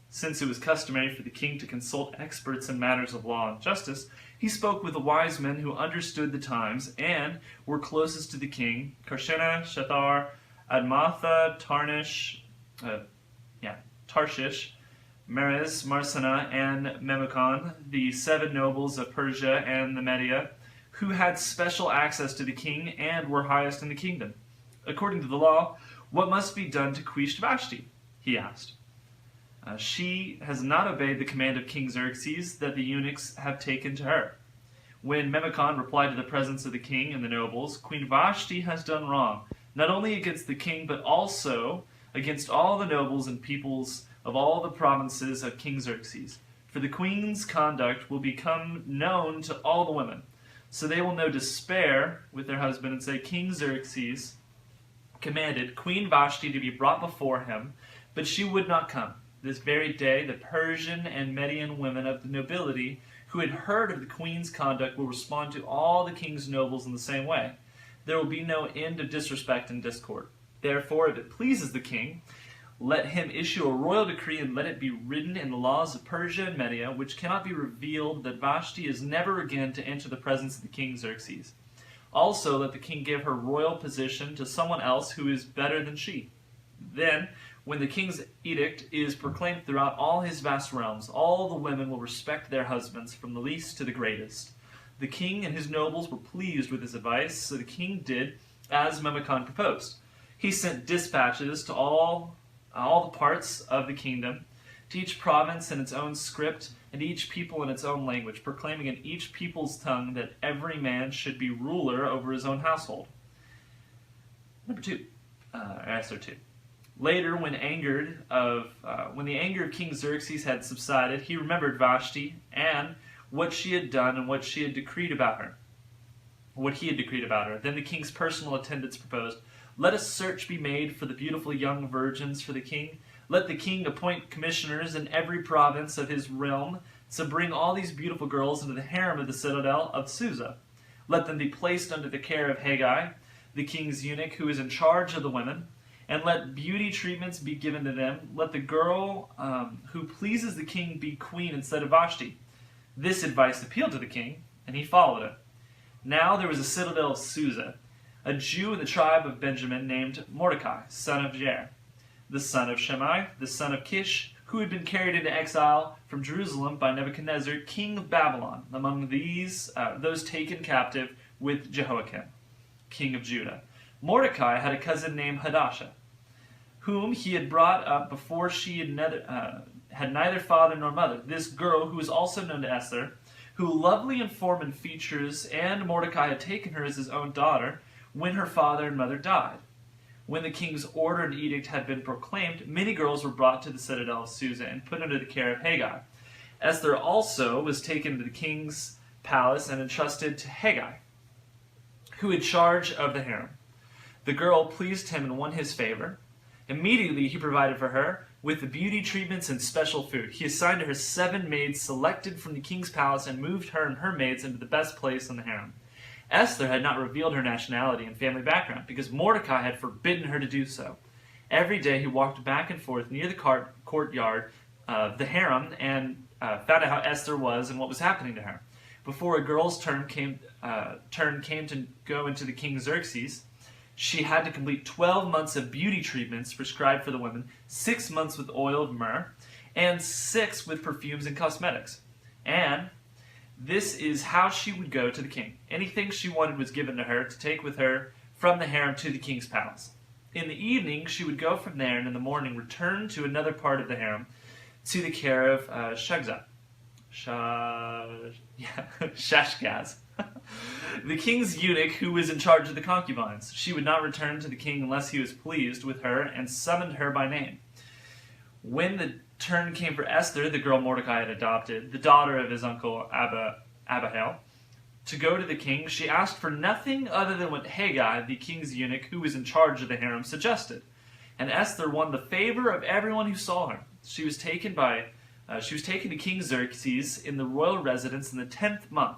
Since it was customary for the king to consult experts in matters of law and justice, he spoke with the wise men who understood the times and were closest to the king, Karshena, Shethar, Admatha, Tarshish, Meres, Marsana, and Memucan, the 7 nobles of Persia and the Media, who had special access to the king and were highest in the kingdom. According to the law, what must be done to quench Vashti? He asked. She has not obeyed the command of King Xerxes that the eunuchs have taken to her. When Memucan replied to the presence of the king and the nobles, Queen Vashti has done wrong, not only against the king, but also against all the nobles and peoples of all the provinces of King Xerxes. For the queen's conduct will become known to all the women. So they will know despair with their husband and say, King Xerxes commanded Queen Vashti to be brought before him, but she would not come. This very day, the Persian and Median women of the nobility who had heard of the queen's conduct will respond to all the king's nobles in the same way. There will be no end of disrespect and discord. Therefore, if it pleases the king, Let him issue a royal decree, and let it be written in the laws of Persia and Media, which cannot be revealed, that Vashti is never again to enter the presence of the king Xerxes. Also, let the king give her royal position to someone else who is better than she. Then, when the king's edict is proclaimed throughout all his vast realms, all the women will respect their husbands, from the least to the greatest. The king and his nobles were pleased with his advice, so the king did as Memucan proposed. He sent dispatches to all the parts of the kingdom, to each province in its own script, and each people in its own language, proclaiming in each people's tongue that every man should be ruler over his own household. Number 2, Esther 2. Later, when the anger of King Xerxes had subsided, he remembered Vashti and what she had done and what he had decreed about her. Then the king's personal attendants proposed, "Let a search be made for the beautiful young virgins for the king. Let the king appoint commissioners in every province of his realm to bring all these beautiful girls into the harem of the citadel of Susa. Let them be placed under the care of Haggai, the king's eunuch, who is in charge of the women, and let beauty treatments be given to them. Let the girl who pleases the king be queen instead of Vashti." This advice appealed to the king, and he followed it. Now there was a citadel of Susa, a Jew in the tribe of Benjamin named Mordecai, son of Jair, the son of Shimei, the son of Kish, who had been carried into exile from Jerusalem by Nebuchadnezzar, king of Babylon, among those taken captive with Jehoiakim, king of Judah. Mordecai had a cousin named Hadassah, whom he had brought up before she had neither father nor mother. This girl, who was also known to Esther, who lovely in form and features, and Mordecai had taken her as his own daughter when her father and mother died. When the king's order and edict had been proclaimed, many girls were brought to the citadel of Susa and put under the care of Haggai. Esther also was taken to the king's palace and entrusted to Haggai, who had charge of the harem. The girl pleased him and won his favor. Immediately he provided for her with the beauty treatments and special food. He assigned to her 7 maids selected from the king's palace and moved her and her maids into the best place in the harem. Esther had not revealed her nationality and family background because Mordecai had forbidden her to do so. Every day he walked back and forth near the courtyard of the harem and found out how Esther was and what was happening to her. Before a girl's turn came to go into the king Xerxes, she had to complete 12 months of beauty treatments prescribed for the women, 6 months with oil of myrrh, and 6 with perfumes and cosmetics. And this is how she would go to the king. Anything she wanted was given to her to take with her from the harem to the king's palace. In the evening, she would go from there, and in the morning return to another part of the harem to the care of Shashgaz, the king's eunuch who was in charge of the concubines. She would not return to the king unless he was pleased with her and summoned her by name. When the turn came for Esther, the girl Mordecai had adopted, the daughter of his uncle Abihail, to go to the king, she asked for nothing other than what Haggai, the king's eunuch who was in charge of the harem, suggested. And Esther won the favor of everyone who saw her. She was taken to King Xerxes in the royal residence in the 10th month,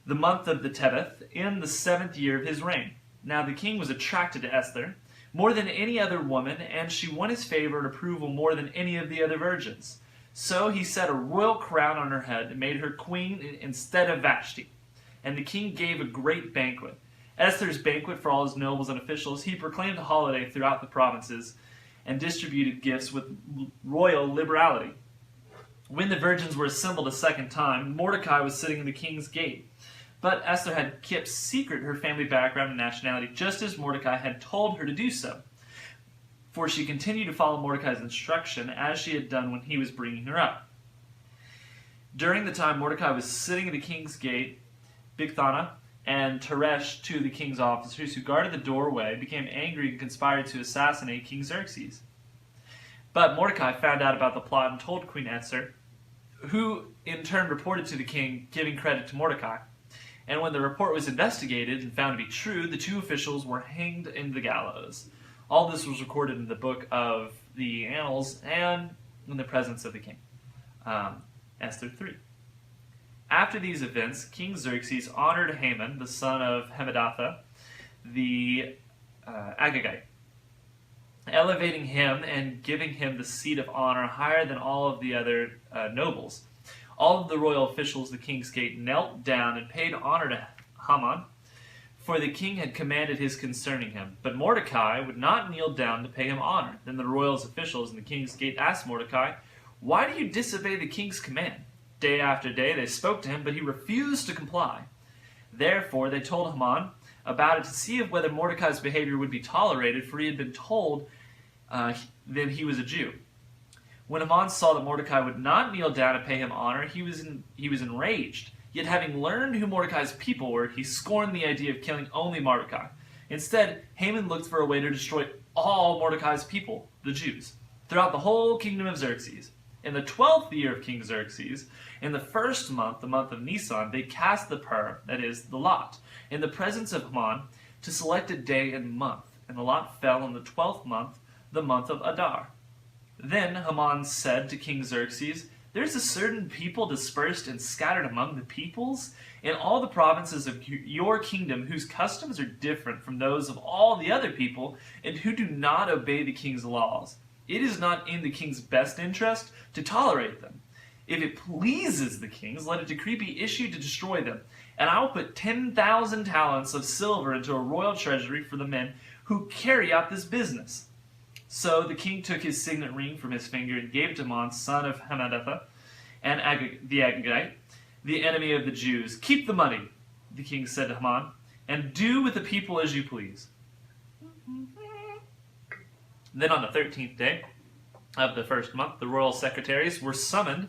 the month of the Tebeth, in the 7th year of his reign. Now the king was attracted to Esther more than any other woman, and she won his favor and approval more than any of the other virgins. So he set a royal crown on her head and made her queen instead of Vashti. And the king gave a great banquet. Esther's banquet for all his nobles and officials. He proclaimed a holiday throughout the provinces and distributed gifts with royal liberality. When the virgins were assembled a second time, Mordecai was sitting in the king's gate. But Esther had kept secret her family background and nationality, just as Mordecai had told her to do so. For she continued to follow Mordecai's instruction, as she had done when he was bringing her up. During the time Mordecai was sitting at the king's gate, Bigthana and Teresh, two of the king's officers who guarded the doorway, became angry and conspired to assassinate King Xerxes. But Mordecai found out about the plot and told Queen Esther, who in turn reported to the king, giving credit to Mordecai. And when the report was investigated and found to be true, the 2 officials were hanged in the gallows. All this was recorded in the book of the Annals and in the presence of the king. Esther 3. After these events, King Xerxes honored Haman, the son of Hammedatha, the Agagite, elevating him and giving him the seat of honor higher than all of the other nobles. All of the royal officials of the king's gate knelt down and paid honor to Haman, for the king had commanded his concerning him. But Mordecai would not kneel down to pay him honor. Then the royal officials in the king's gate asked Mordecai, "Why do you disobey the king's command?" Day after day they spoke to him, but he refused to comply. Therefore they told Haman about it to see if whether Mordecai's behavior would be tolerated, for he had been told that he was a Jew. When Haman saw that Mordecai would not kneel down to pay him honor, he was enraged. Yet having learned who Mordecai's people were, he scorned the idea of killing only Mordecai. Instead, Haman looked for a way to destroy all Mordecai's people, the Jews, throughout the whole kingdom of Xerxes. In the 12th year of King Xerxes, in the first month, the month of Nisan, they cast the pur, that is, the lot, in the presence of Haman to select a day and month. And the lot fell on the 12th month, the month of Adar. Then Haman said to King Xerxes, "There's a certain people dispersed and scattered among the peoples in all the provinces of your kingdom whose customs are different from those of all the other people and who do not obey the king's laws. It is not in the king's best interest to tolerate them. If it pleases the kings, let a decree be issued to destroy them, and I will put 10,000 talents of silver into a royal treasury for the men who carry out this business." So the king took his signet ring from his finger and gave it to Haman, son of Hammedatha, and the Agagite, the enemy of the Jews. "Keep the money," the king said to Haman, "and do with the people as you please." Then on the 13th day of the first month, the royal secretaries were summoned.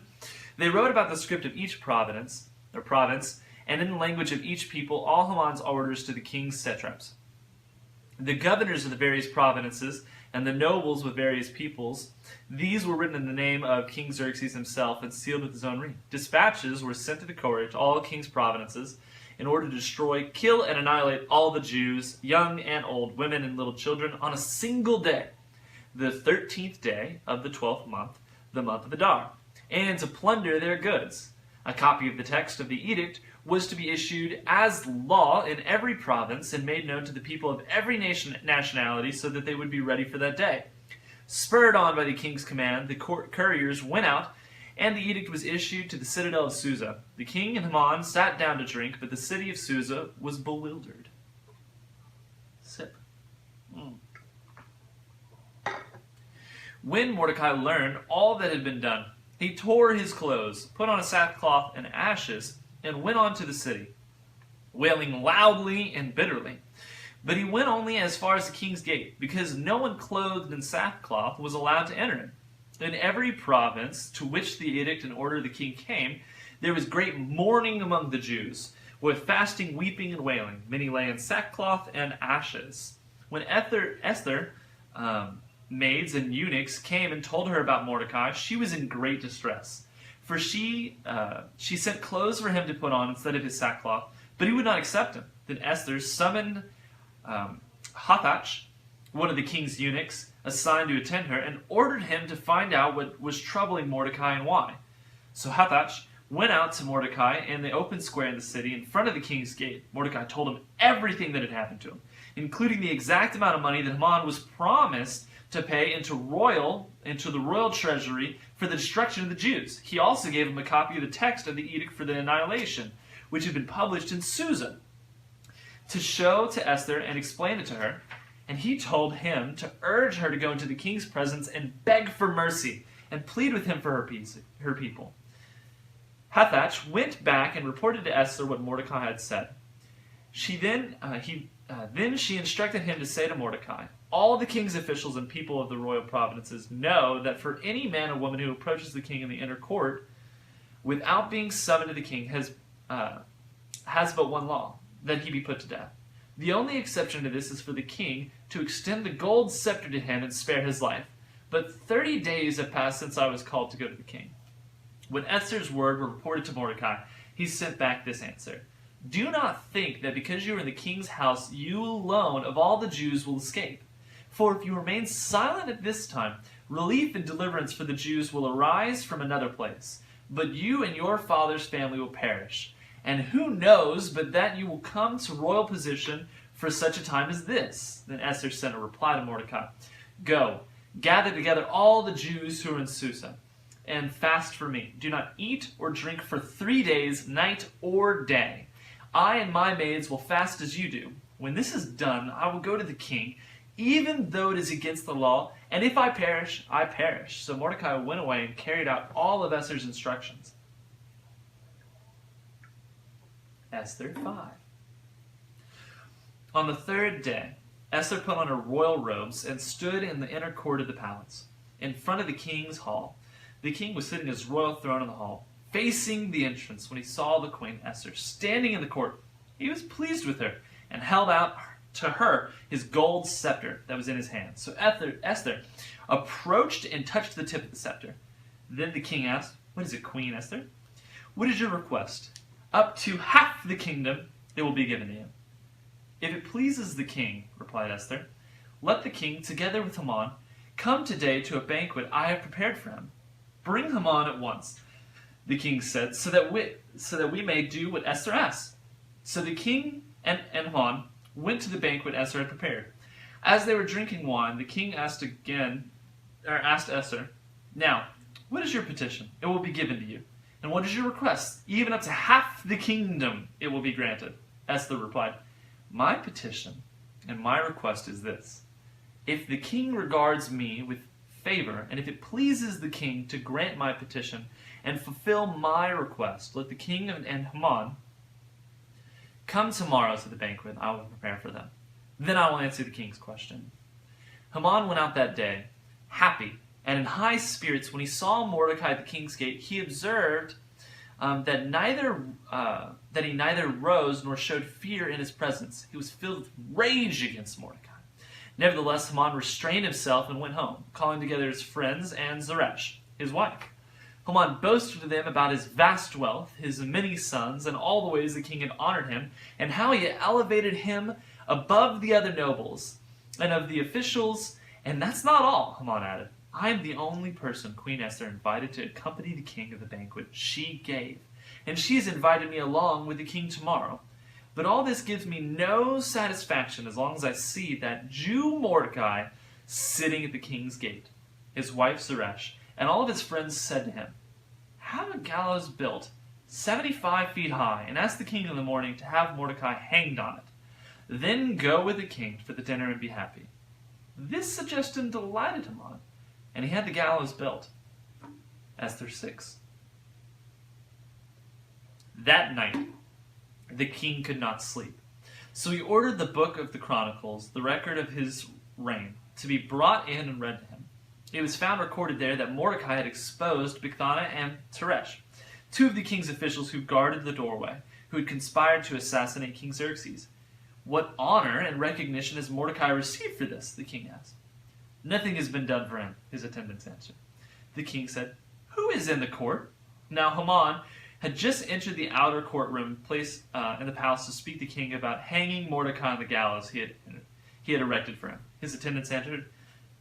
They wrote about the script of each province, and in the language of each people, all Haman's orders to the king's satraps. The governors of the various provinces and the nobles with various peoples, these were written in the name of King Xerxes himself and sealed with his own ring. Dispatches were sent to the court to all king's provinces in order to destroy, kill, and annihilate all the Jews, young and old, women and little children, on a single day, the 13th day of the 12th month, the month of Adar, and to plunder their goods. A copy of the text of the edict was to be issued as law in every province and made known to the people of every nationality so that they would be ready for that day. Spurred on by the king's command, the couriers went out, and the edict was issued to the citadel of Susa. The king and Haman sat down to drink, but the city of Susa was bewildered. Sip. When Mordecai learned all that had been done, he tore his clothes, put on a sackcloth and ashes, and went on to the city, wailing loudly and bitterly. But he went only as far as the king's gate, because no one clothed in sackcloth was allowed to enter it. In every province to which the edict and order of the king came, there was great mourning among the Jews, with fasting, weeping, and wailing. Many lay in sackcloth and ashes. When Esther, maids and eunuchs came and told her about Mordecai, she was in great distress. For she sent clothes for him to put on instead of his sackcloth, but he would not accept them. Then Esther summoned Hathach, one of the king's eunuchs, assigned to attend her, and ordered him to find out what was troubling Mordecai and why. So Hathach went out to Mordecai in the open square in the city in front of the king's gate. Mordecai told him everything that had happened to him, including the exact amount of money that Haman was promised to pay into the royal treasury for the destruction of the Jews. He also gave him a copy of the text of the edict for the annihilation, which had been published in Susa, to show to Esther and explain it to her. And he told him to urge her to go into the king's presence and beg for mercy and plead with him for her people. Hathach went back and reported to Esther what Mordecai had said. Then she instructed him to say to Mordecai, "All the king's officials and people of the royal provinces know that for any man or woman who approaches the king in the inner court without being summoned to the king has but one law, that he be put to death. The only exception to this is for the king to extend the gold scepter to him and spare his life. But 30 days have passed since I was called to go to the king." When Esther's word were reported to Mordecai, he sent back this answer: "Do not think that because you are in the king's house, you alone of all the Jews will escape. For if you remain silent at this time, relief and deliverance for the Jews will arise from another place. But you and your father's family will perish. And who knows but that you will come to royal position for such a time as this?" Then Esther sent a reply to Mordecai: Go, gather together all the Jews who are in Susa, and fast for me. Do not eat or drink for 3 days, night or day. I and my maids will fast as you do. When this is done, I will go to the king, even though it is against the law, and if I perish, I perish." So Mordecai went away and carried out all of Esther's instructions. Esther 5. On the 3rd day, Esther put on her royal robes and stood in the inner court of the palace, in front of the king's hall. The king was sitting in his royal throne in the hall, facing the entrance. When he saw the queen Esther standing in the court, he was pleased with her and held out to her his gold scepter that was in his hand. So Esther approached and touched the tip of the scepter. Then the king asked, "What is it, Queen Esther? What is your request? Up to half the kingdom it will be given to you." "If it pleases the king," replied Esther, "let the king, together with Haman, come today to a banquet I have prepared for him." "Bring Haman at once," the king said, so that we may do what Esther asks. So the king and Haman went to the banquet Esther had prepared. As they were drinking wine, the king asked Esther, "Now, what is your petition? It will be given to you. And what is your request? Even up to half the kingdom it will be granted." Esther replied, "My petition and my request is this. If the king regards me with favor, and if it pleases the king to grant my petition and fulfill my request, let the king and Haman come tomorrow to the banquet I will prepare for them. Then I will answer the king's question." Haman went out that day, happy and in high spirits. When he saw Mordecai at the king's gate, he observed that he neither rose nor showed fear in his presence. He was filled with rage against Mordecai. Nevertheless, Haman restrained himself and went home, calling together his friends and Zeresh, his wife. Haman boasted to them about his vast wealth, his many sons, and all the ways the king had honored him, and how he had elevated him above the other nobles and of the officials. "And that's not all," Haman added. "I am the only person Queen Esther invited to accompany the king at the banquet she gave, and she has invited me along with the king tomorrow. But all this gives me no satisfaction as long as I see that Jew Mordecai sitting at the king's gate." His wife Zeresh and all of his friends said to him, "Have a gallows built 75 feet high, and ask the king in the morning to have Mordecai hanged on it. Then go with the king for the dinner and be happy." This suggestion delighted Haman, and he had the gallows built. Esther 6. That night, the king could not sleep. So he ordered the book of the Chronicles, the record of his reign, to be brought in and read to him. It was found recorded there that Mordecai had exposed Bigthana and Teresh, two of the king's officials who guarded the doorway, who had conspired to assassinate King Xerxes. "What honor and recognition has Mordecai received for this?" the king asked. "Nothing has been done for him," his attendants answered. The king said, "Who is in the court?" Now Haman had just entered the outer courtroom place in the palace to speak to the king about hanging Mordecai on the gallows he had erected for him. His attendants answered,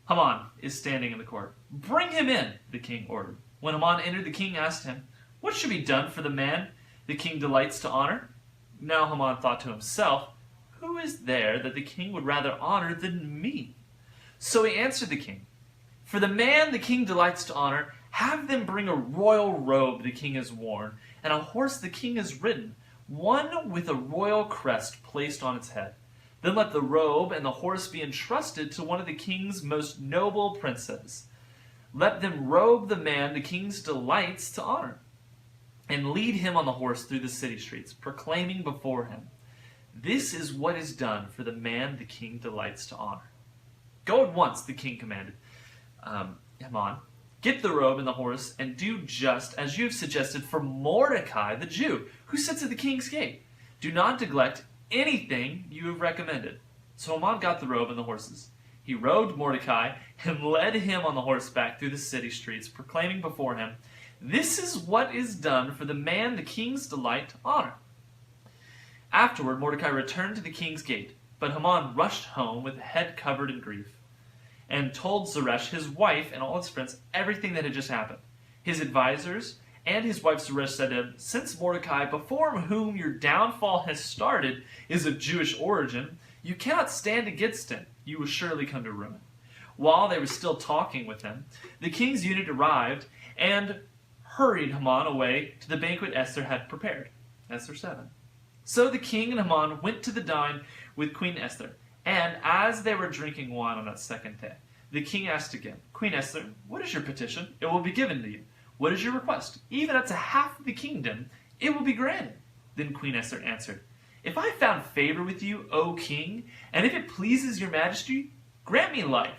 "Haman is standing in the court." "Bring him in," the king ordered. When Haman entered, the king asked him, "What should be done for the man the king delights to honor?" Now Haman thought to himself, "Who is there that the king would rather honor than me?" So he answered the king, "For the man the king delights to honor, have them bring a royal robe the king has worn, and a horse the king has ridden, one with a royal crest placed on its head. Then let the robe and the horse be entrusted to one of the king's most noble princes. Let them robe the man the king delights to honor, and lead him on the horse through the city streets, proclaiming before him, 'This is what is done for the man the king delights to honor.'" "Go at once," the king commanded Haman. "Get the robe and the horse, and do just as you have suggested for Mordecai the Jew, who sits at the king's gate. Do not neglect anything you have recommended." So Haman got the robe and the horses. He robed Mordecai and led him on the horseback through the city streets, proclaiming before him, "This is what is done for the man the king's delight to honor." Afterward, Mordecai returned to the king's gate, but Haman rushed home with a head covered in grief, and told Zeresh, his wife, and all his friends everything that had just happened. His advisors and his wife Zeresh said to him, "Since Mordecai, before whom your downfall has started, is of Jewish origin, you cannot stand against him. You will surely come to ruin. while they were still talking with him, the king's eunuch arrived and hurried Haman away to the banquet Esther had prepared. Esther 7. So the king and Haman went to the dine with Queen Esther, and as they were drinking wine on that second day, the king asked again, Queen Esther, what is your petition? It will be given to you. What is your request? Even up to half of the kingdom, it will be granted. Then Queen Esther answered, If I found favor with you, O king, and if it pleases your majesty, grant me life.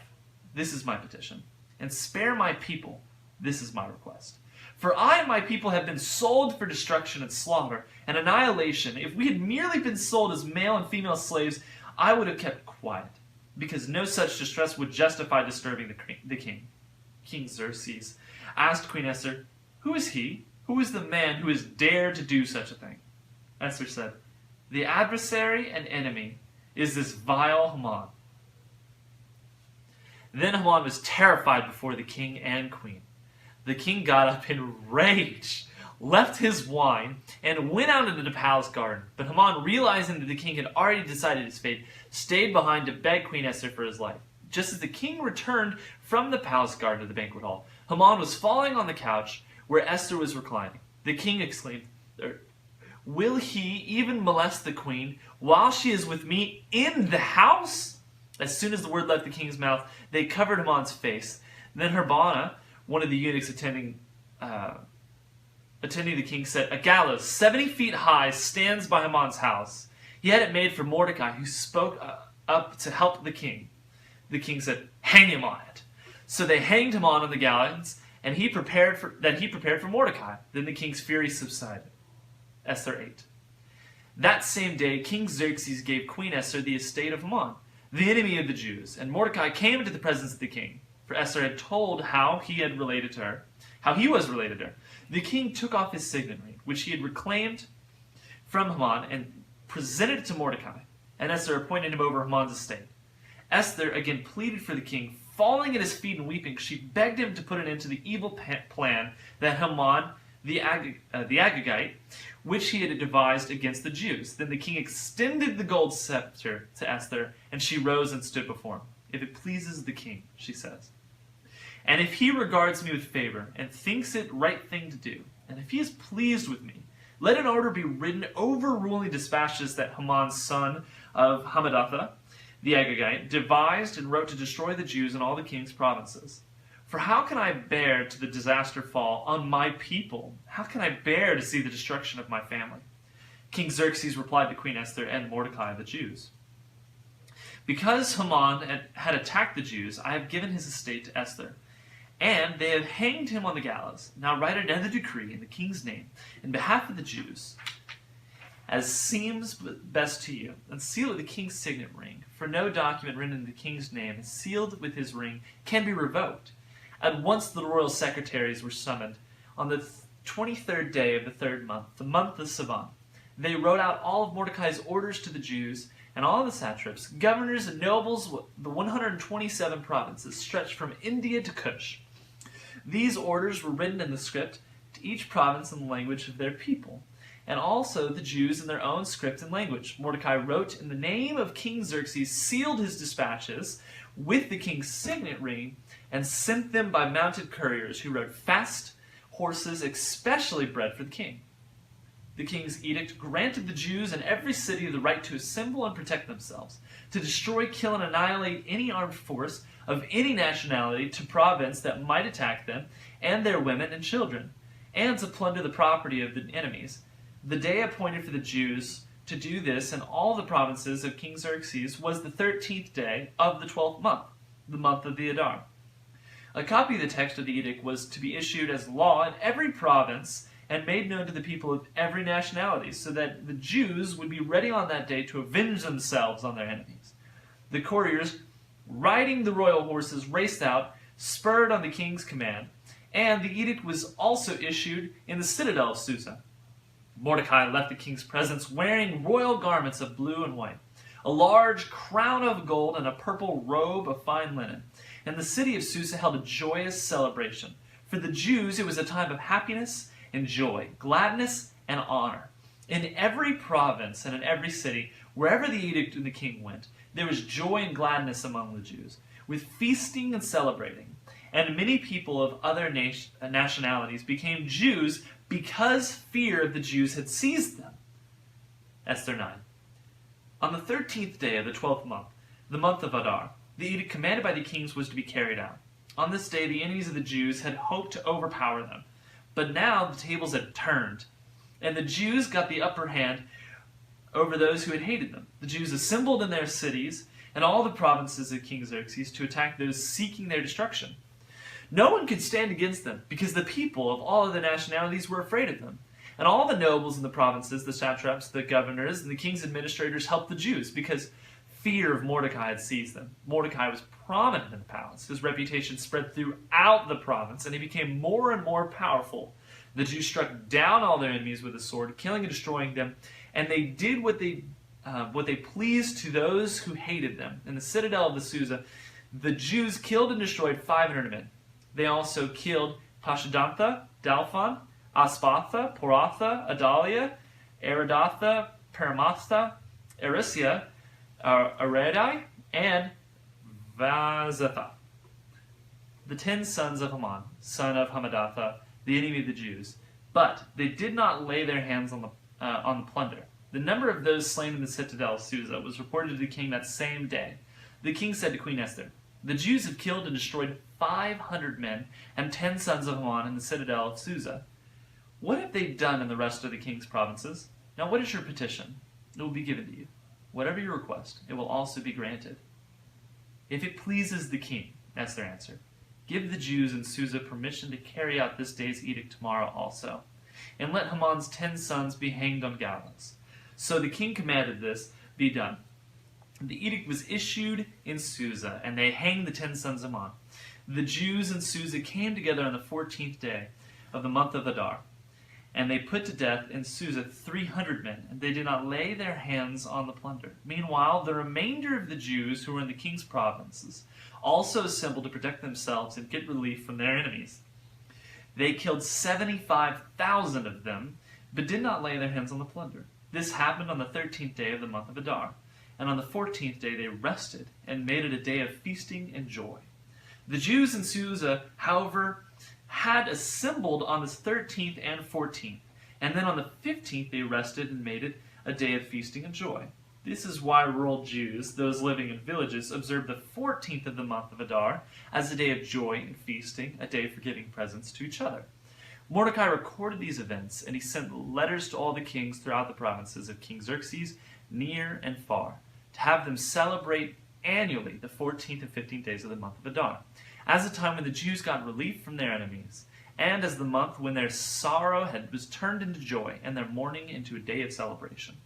This is my petition. And spare my people. This is my request. For I and my people have been sold for destruction and slaughter and annihilation. If we had merely been sold as male and female slaves, I would have kept quiet, because no such distress would justify disturbing the king. King Xerxes asked Queen Esther, Who is he? Who is the man who has dared to do such a thing? Esther said, The adversary and enemy is this vile Haman. Then Haman was terrified before the king and queen. The king got up in rage, left his wine, and went out into the palace garden. But Haman, realizing that the king had already decided his fate, stayed behind to beg Queen Esther for his life. Just as the king returned from the palace garden to the banquet hall, Haman was falling on the couch where Esther was reclining. The king exclaimed, Will he even molest the queen while she is with me in the house? As soon as the word left the king's mouth, they covered Haman's face. Then Harbona, one of the eunuchs attending the king, said, A gallows 70 feet high stands by Haman's house. He had it made for Mordecai, who spoke up to help the king. The king said, Hang him on it. So they hanged him on the gallows, and he prepared for Mordecai. Then the king's fury subsided. Esther 8. That same day, King Xerxes gave Queen Esther the estate of Haman, the enemy of the Jews, and Mordecai came into the presence of the king. For Esther had told how he was related to her. The king took off his signet ring, which he had reclaimed from Haman, and presented it to Mordecai. And Esther appointed him over Haman's estate. Esther again pleaded for the king. Falling at his feet and weeping, she begged him to put an end to the evil plan that Haman, the Agagite, which he had devised against the Jews. Then the king extended the gold scepter to Esther, and she rose and stood before him. If it pleases the king, she says, and if he regards me with favor and thinks it right thing to do, and if he is pleased with me, let an order be written overruling dispatches that Haman, son of Hammedatha, the Agagite, devised and wrote to destroy the Jews in all the king's provinces. For how can I bear to the disaster fall on my people? How can I bear to see the destruction of my family? King Xerxes replied to Queen Esther and Mordecai, the Jews, Because Haman had attacked the Jews, I have given his estate to Esther, and they have hanged him on the gallows. Now write another decree in the king's name, in behalf of the Jews, as seems best to you, and seal it with the king's signet ring. For no document written in the king's name and sealed with his ring can be revoked. At once the royal secretaries were summoned on the 23rd day of the 3rd month, the month of Sivan. They wrote out all of Mordecai's orders to the Jews and all the satraps, governors, and nobles, the 127 provinces stretched from India to Kush. These orders were written in the script to each province in the language of their people, and also the Jews in their own script and language. Mordecai wrote in the name of King Xerxes, sealed his dispatches with the king's signet ring, and sent them by mounted couriers who rode fast horses especially bred for the king. The king's edict granted the Jews in every city the right to assemble and protect themselves, to destroy, kill, and annihilate any armed force of any nationality to province that might attack them and their women and children, and to plunder the property of the enemies. The day appointed for the Jews to do this in all the provinces of King Xerxes was the 13th day of the 12th month, the month of the Adar. A copy of the text of the edict was to be issued as law in every province and made known to the people of every nationality, so that the Jews would be ready on that day to avenge themselves on their enemies. The couriers, riding the royal horses, raced out, spurred on the king's command, and the edict was also issued in the citadel of Susa. Mordecai left the king's presence wearing royal garments of blue and white, a large crown of gold, and a purple robe of fine linen. And the city of Susa held a joyous celebration. For the Jews, it was a time of happiness and joy, gladness and honor. In every province and in every city, wherever the edict of the king went, there was joy and gladness among the Jews. with feasting and celebrating. And many people of other nationalities became Jews because fear of the Jews had seized them. Esther 9. On the 13th day of the 12th month, the month of Adar, the edict commanded by the kings was to be carried out. On this day, the enemies of the Jews had hoped to overpower them. But now the tables had turned, and the Jews got the upper hand over those who had hated them. The Jews assembled in their cities and all the provinces of King Xerxes to attack those seeking their destruction. No one could stand against them, because the people of all of the nationalities were afraid of them. And all the nobles in the provinces, the satraps, the governors, and the king's administrators helped the Jews, because fear of Mordecai had seized them. Mordecai was prominent in the palace. His reputation spread throughout the province, and he became more and more powerful. The Jews struck down all their enemies with a sword, killing and destroying them, and they did what they pleased to those who hated them. In the citadel of the Susa, the Jews killed and destroyed 500 men. They also killed Pashdantha, Dalphon, Aspatha, Poratha, Adalia, Aridatha, Paramastha, Arisia, Aredai, and Vazatha, the 10 sons of Haman, son of Hammedatha, the enemy of the Jews. But they did not lay their hands on the plunder. The number of those slain in the citadel of Susa was reported to the king that same day. The king said to Queen Esther, "The Jews have killed and destroyed 500 men and 10 sons of Haman in the citadel of Susa. What have they done in the rest of the king's provinces? Now what is your petition? It will be given to you. Whatever you request, it will also be granted." "If it pleases the king," Esther answered, "give the Jews in Susa permission to carry out this day's edict tomorrow also, and let Haman's 10 sons be hanged on gallows." So the king commanded this be done. The edict was issued in Susa, and they hanged the 10 sons of Haman. The Jews in Susa came together on the 14th day of the month of Adar, and they put to death in Susa 300 men, and they did not lay their hands on the plunder. Meanwhile, the remainder of the Jews who were in the king's provinces also assembled to protect themselves and get relief from their enemies. They killed 75,000 of them, but did not lay their hands on the plunder. This happened on the 13th day of the month of Adar, and on the 14th day they rested and made it a day of feasting and joy. The Jews in Susa, however, had assembled on the 13th and 14th, and then on the 15th they rested and made it a day of feasting and joy. This is why rural Jews, those living in villages, observe the 14th of the month of Adar as a day of joy and feasting, a day for giving presents to each other. Mordecai recorded these events, and he sent letters to all the kings throughout the provinces of King Xerxes, near and far, to have them celebrate annually the 14th and 15th days of the month of Adar, as a time when the Jews got relief from their enemies, and as the month when their sorrow was turned into joy, and their mourning into a day of celebration.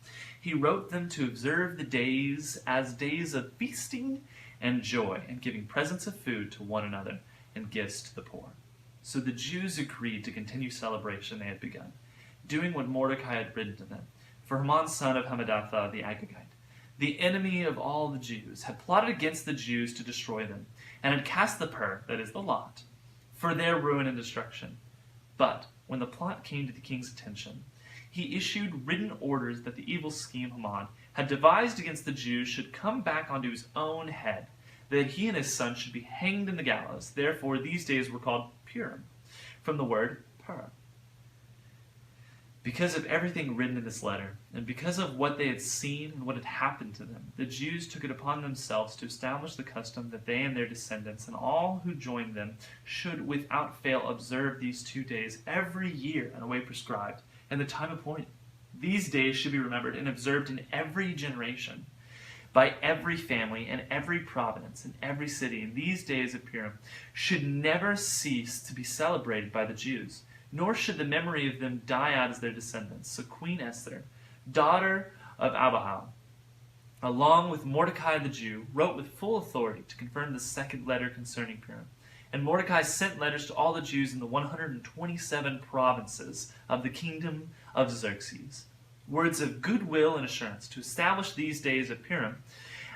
He wrote them to observe the days as days of feasting and joy, and giving presents of food to one another, and gifts to the poor. So the Jews agreed to continue celebration they had begun, doing what Mordecai had written to them. For Haman, son of Hammedatha the Agagite, the enemy of all the Jews, had plotted against the Jews to destroy them, and had cast the pur, that is the lot, for their ruin and destruction. But when the plot came to the king's attention, he issued written orders that the evil scheme Haman had devised against the Jews should come back onto his own head, that he and his son should be hanged in the gallows. Therefore these days were called Purim, from the word pur. Because of everything written in this letter, and because of what they had seen and what had happened to them, the Jews took it upon themselves to establish the custom that they and their descendants and all who joined them should without fail observe these 2 days every year in a way prescribed, and the time appointed. These days should be remembered and observed in every generation, by every family and every province and every city. And these days of Purim should never cease to be celebrated by the Jews, nor should the memory of them die out as their descendants. So Queen Esther, daughter of Abihail, along with Mordecai the Jew, wrote with full authority to confirm the second letter concerning Purim. And Mordecai sent letters to all the Jews in the 127 provinces of the kingdom of Xerxes, words of goodwill and assurance to establish these days of Purim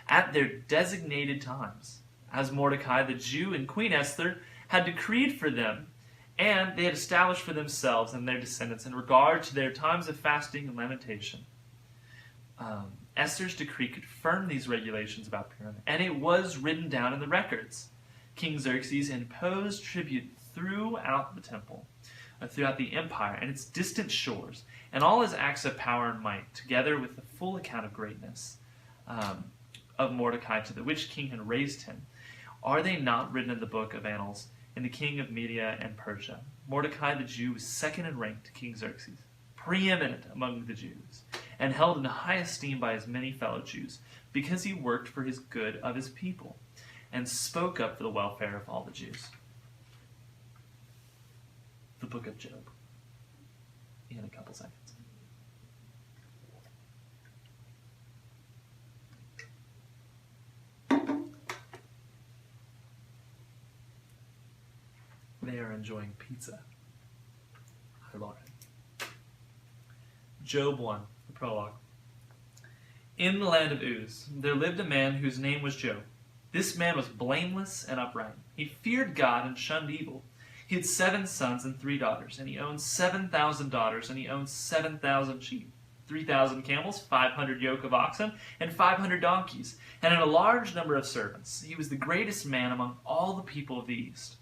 at their designated times, as Mordecai the Jew and Queen Esther had decreed for them, and they had established for themselves and their descendants in regard to their times of fasting and lamentation. Esther's decree confirmed these regulations about Purim, and it was written down in the records. King Xerxes imposed tribute throughout the temple, throughout the empire and its distant shores, and all his acts of power and might, together with the full account of greatness of Mordecai, to the which king had raised him, are they not written in the book of annals in the king of Media and Persia? Mordecai the Jew was second in rank to King Xerxes, preeminent among the Jews, and held in high esteem by his many fellow Jews, because he worked for his good of his people, and spoke up for the welfare of all the Jews. The book of Job, in a couple seconds. They are enjoying pizza. I love it. Job 1, the prologue. In the land of Uz, there lived a man whose name was Job. This man was blameless and upright. He feared God and shunned evil. He had 7 sons and 3 daughters, and he owned 7,000 daughters, and he owned 7,000 sheep, 3,000 camels, 500 yoke of oxen, and 500 donkeys, and had a large number of servants. He was the greatest man among all the people of the East.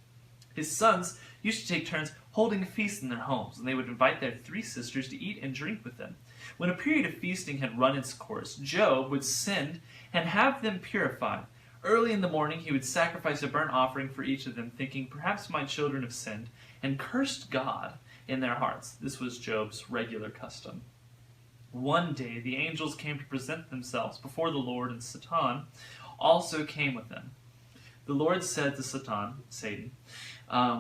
His sons used to take turns holding a feast in their homes, and they would invite their 3 sisters to eat and drink with them. When a period of feasting had run its course, Job would send and have them purified. Early in the morning he would sacrifice a burnt offering for each of them, thinking, perhaps my children have sinned, and cursed God in their hearts. This was Job's regular custom. One day the angels came to present themselves before the Lord, and Satan also came with them. The Lord said to Satan,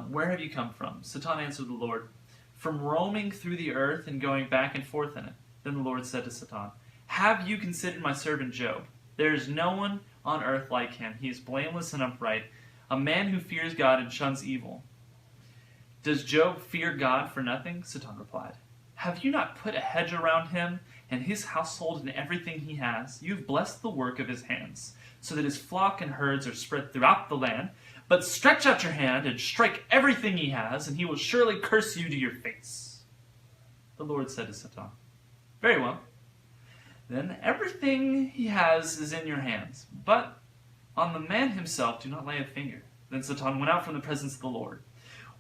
where have you come from? Satan answered the Lord, from roaming through the earth and going back and forth in it. Then the Lord said to Satan, have you considered my servant Job? There is no one on earth like him. He is blameless and upright, a man who fears God and shuns evil. Does Job fear God for nothing? Satan replied. Have you not put a hedge around him and his household and everything he has? You have blessed the work of his hands, so that his flock and herds are spread throughout the land. But stretch out your hand and strike everything he has, and he will surely curse you to your face. The Lord said to Satan, very well. Then everything he has is in your hands, but on the man himself do not lay a finger. Then Satan went out from the presence of the Lord.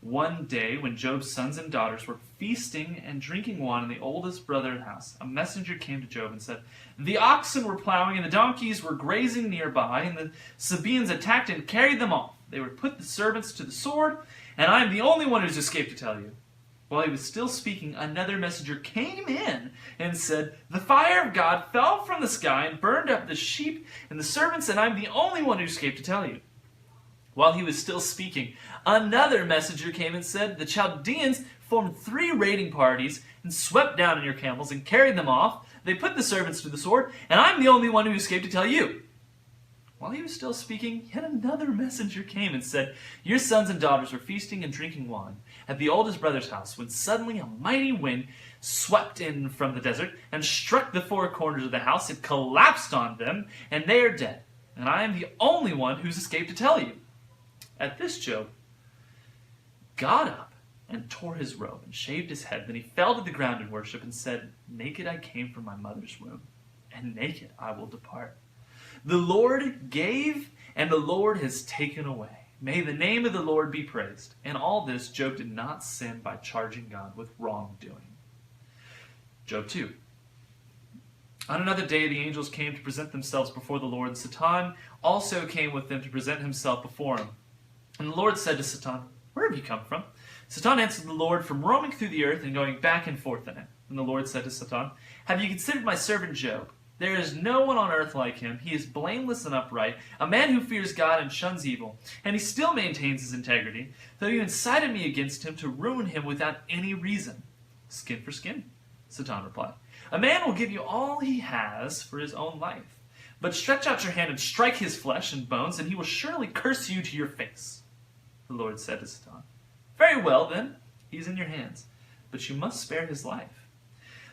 One day, when Job's sons and daughters were feasting and drinking wine in the oldest brother's house, a messenger came to Job and said, the oxen were plowing and the donkeys were grazing nearby, and the Sabaeans attacked and carried them off. They would put the servants to the sword, and I am the only one who's escaped to tell you. While he was still speaking, another messenger came in and said, the fire of God fell from the sky and burned up the sheep and the servants, and I'm the only one who escaped to tell you. While he was still speaking, another messenger came and said, the Chaldeans formed 3 raiding parties and swept down on your camels and carried them off. They put the servants to the sword, and I'm the only one who escaped to tell you. While he was still speaking, yet another messenger came and said, your sons and daughters were feasting and drinking wine at the oldest brother's house, when suddenly a mighty wind swept in from the desert and struck the 4 corners of the house. It collapsed on them, and they are dead. And I am the only one who's escaped to tell you. At this, Job got up and tore his robe and shaved his head. Then he fell to the ground in worship and said, naked I came from my mother's womb, and naked I will depart. The Lord gave, and the Lord has taken away. May the name of the Lord be praised. In all this, Job did not sin by charging God with wrongdoing. Job 2. On another day, the angels came to present themselves before the Lord, and Satan also came with them to present himself before him. And the Lord said to Satan, where have you come from? Satan answered the Lord, from roaming through the earth and going back and forth in it. And the Lord said to Satan, have you considered my servant Job? There is no one on earth like him. He is blameless and upright, a man who fears God and shuns evil. And he still maintains his integrity, though you incited me against him to ruin him without any reason. Skin for skin, Satan replied. A man will give you all he has for his own life. But stretch out your hand and strike his flesh and bones, and he will surely curse you to your face. The Lord said to Satan, very well then, he is in your hands, but you must spare his life.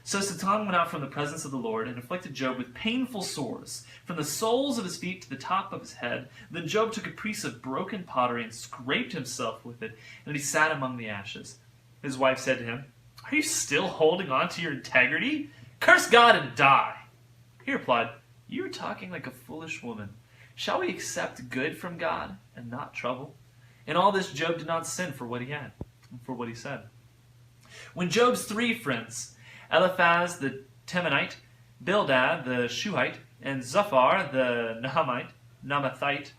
So Satan went out from the presence of the Lord and afflicted Job with painful sores, from the soles of his feet to the top of his head. Then Job took a piece of broken pottery and scraped himself with it, and he sat among the ashes. His wife said to him, are you still holding on to your integrity? Curse God and die. He replied, "You are talking like a foolish woman. Shall we accept good from God and not trouble?" In all this, Job did not sin for what he had, for what he said. When Job's 3 friends, Eliphaz the Temanite, Bildad the Shuhite, and Zophar the Naamathite,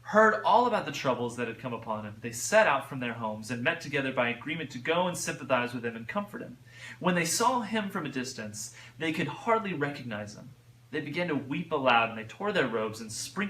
heard all about the troubles that had come upon him, they set out from their homes and met together by agreement to go and sympathize with him and comfort him. When they saw him from a distance, they could hardly recognize him. They began to weep aloud, and they tore their robes and sprinkled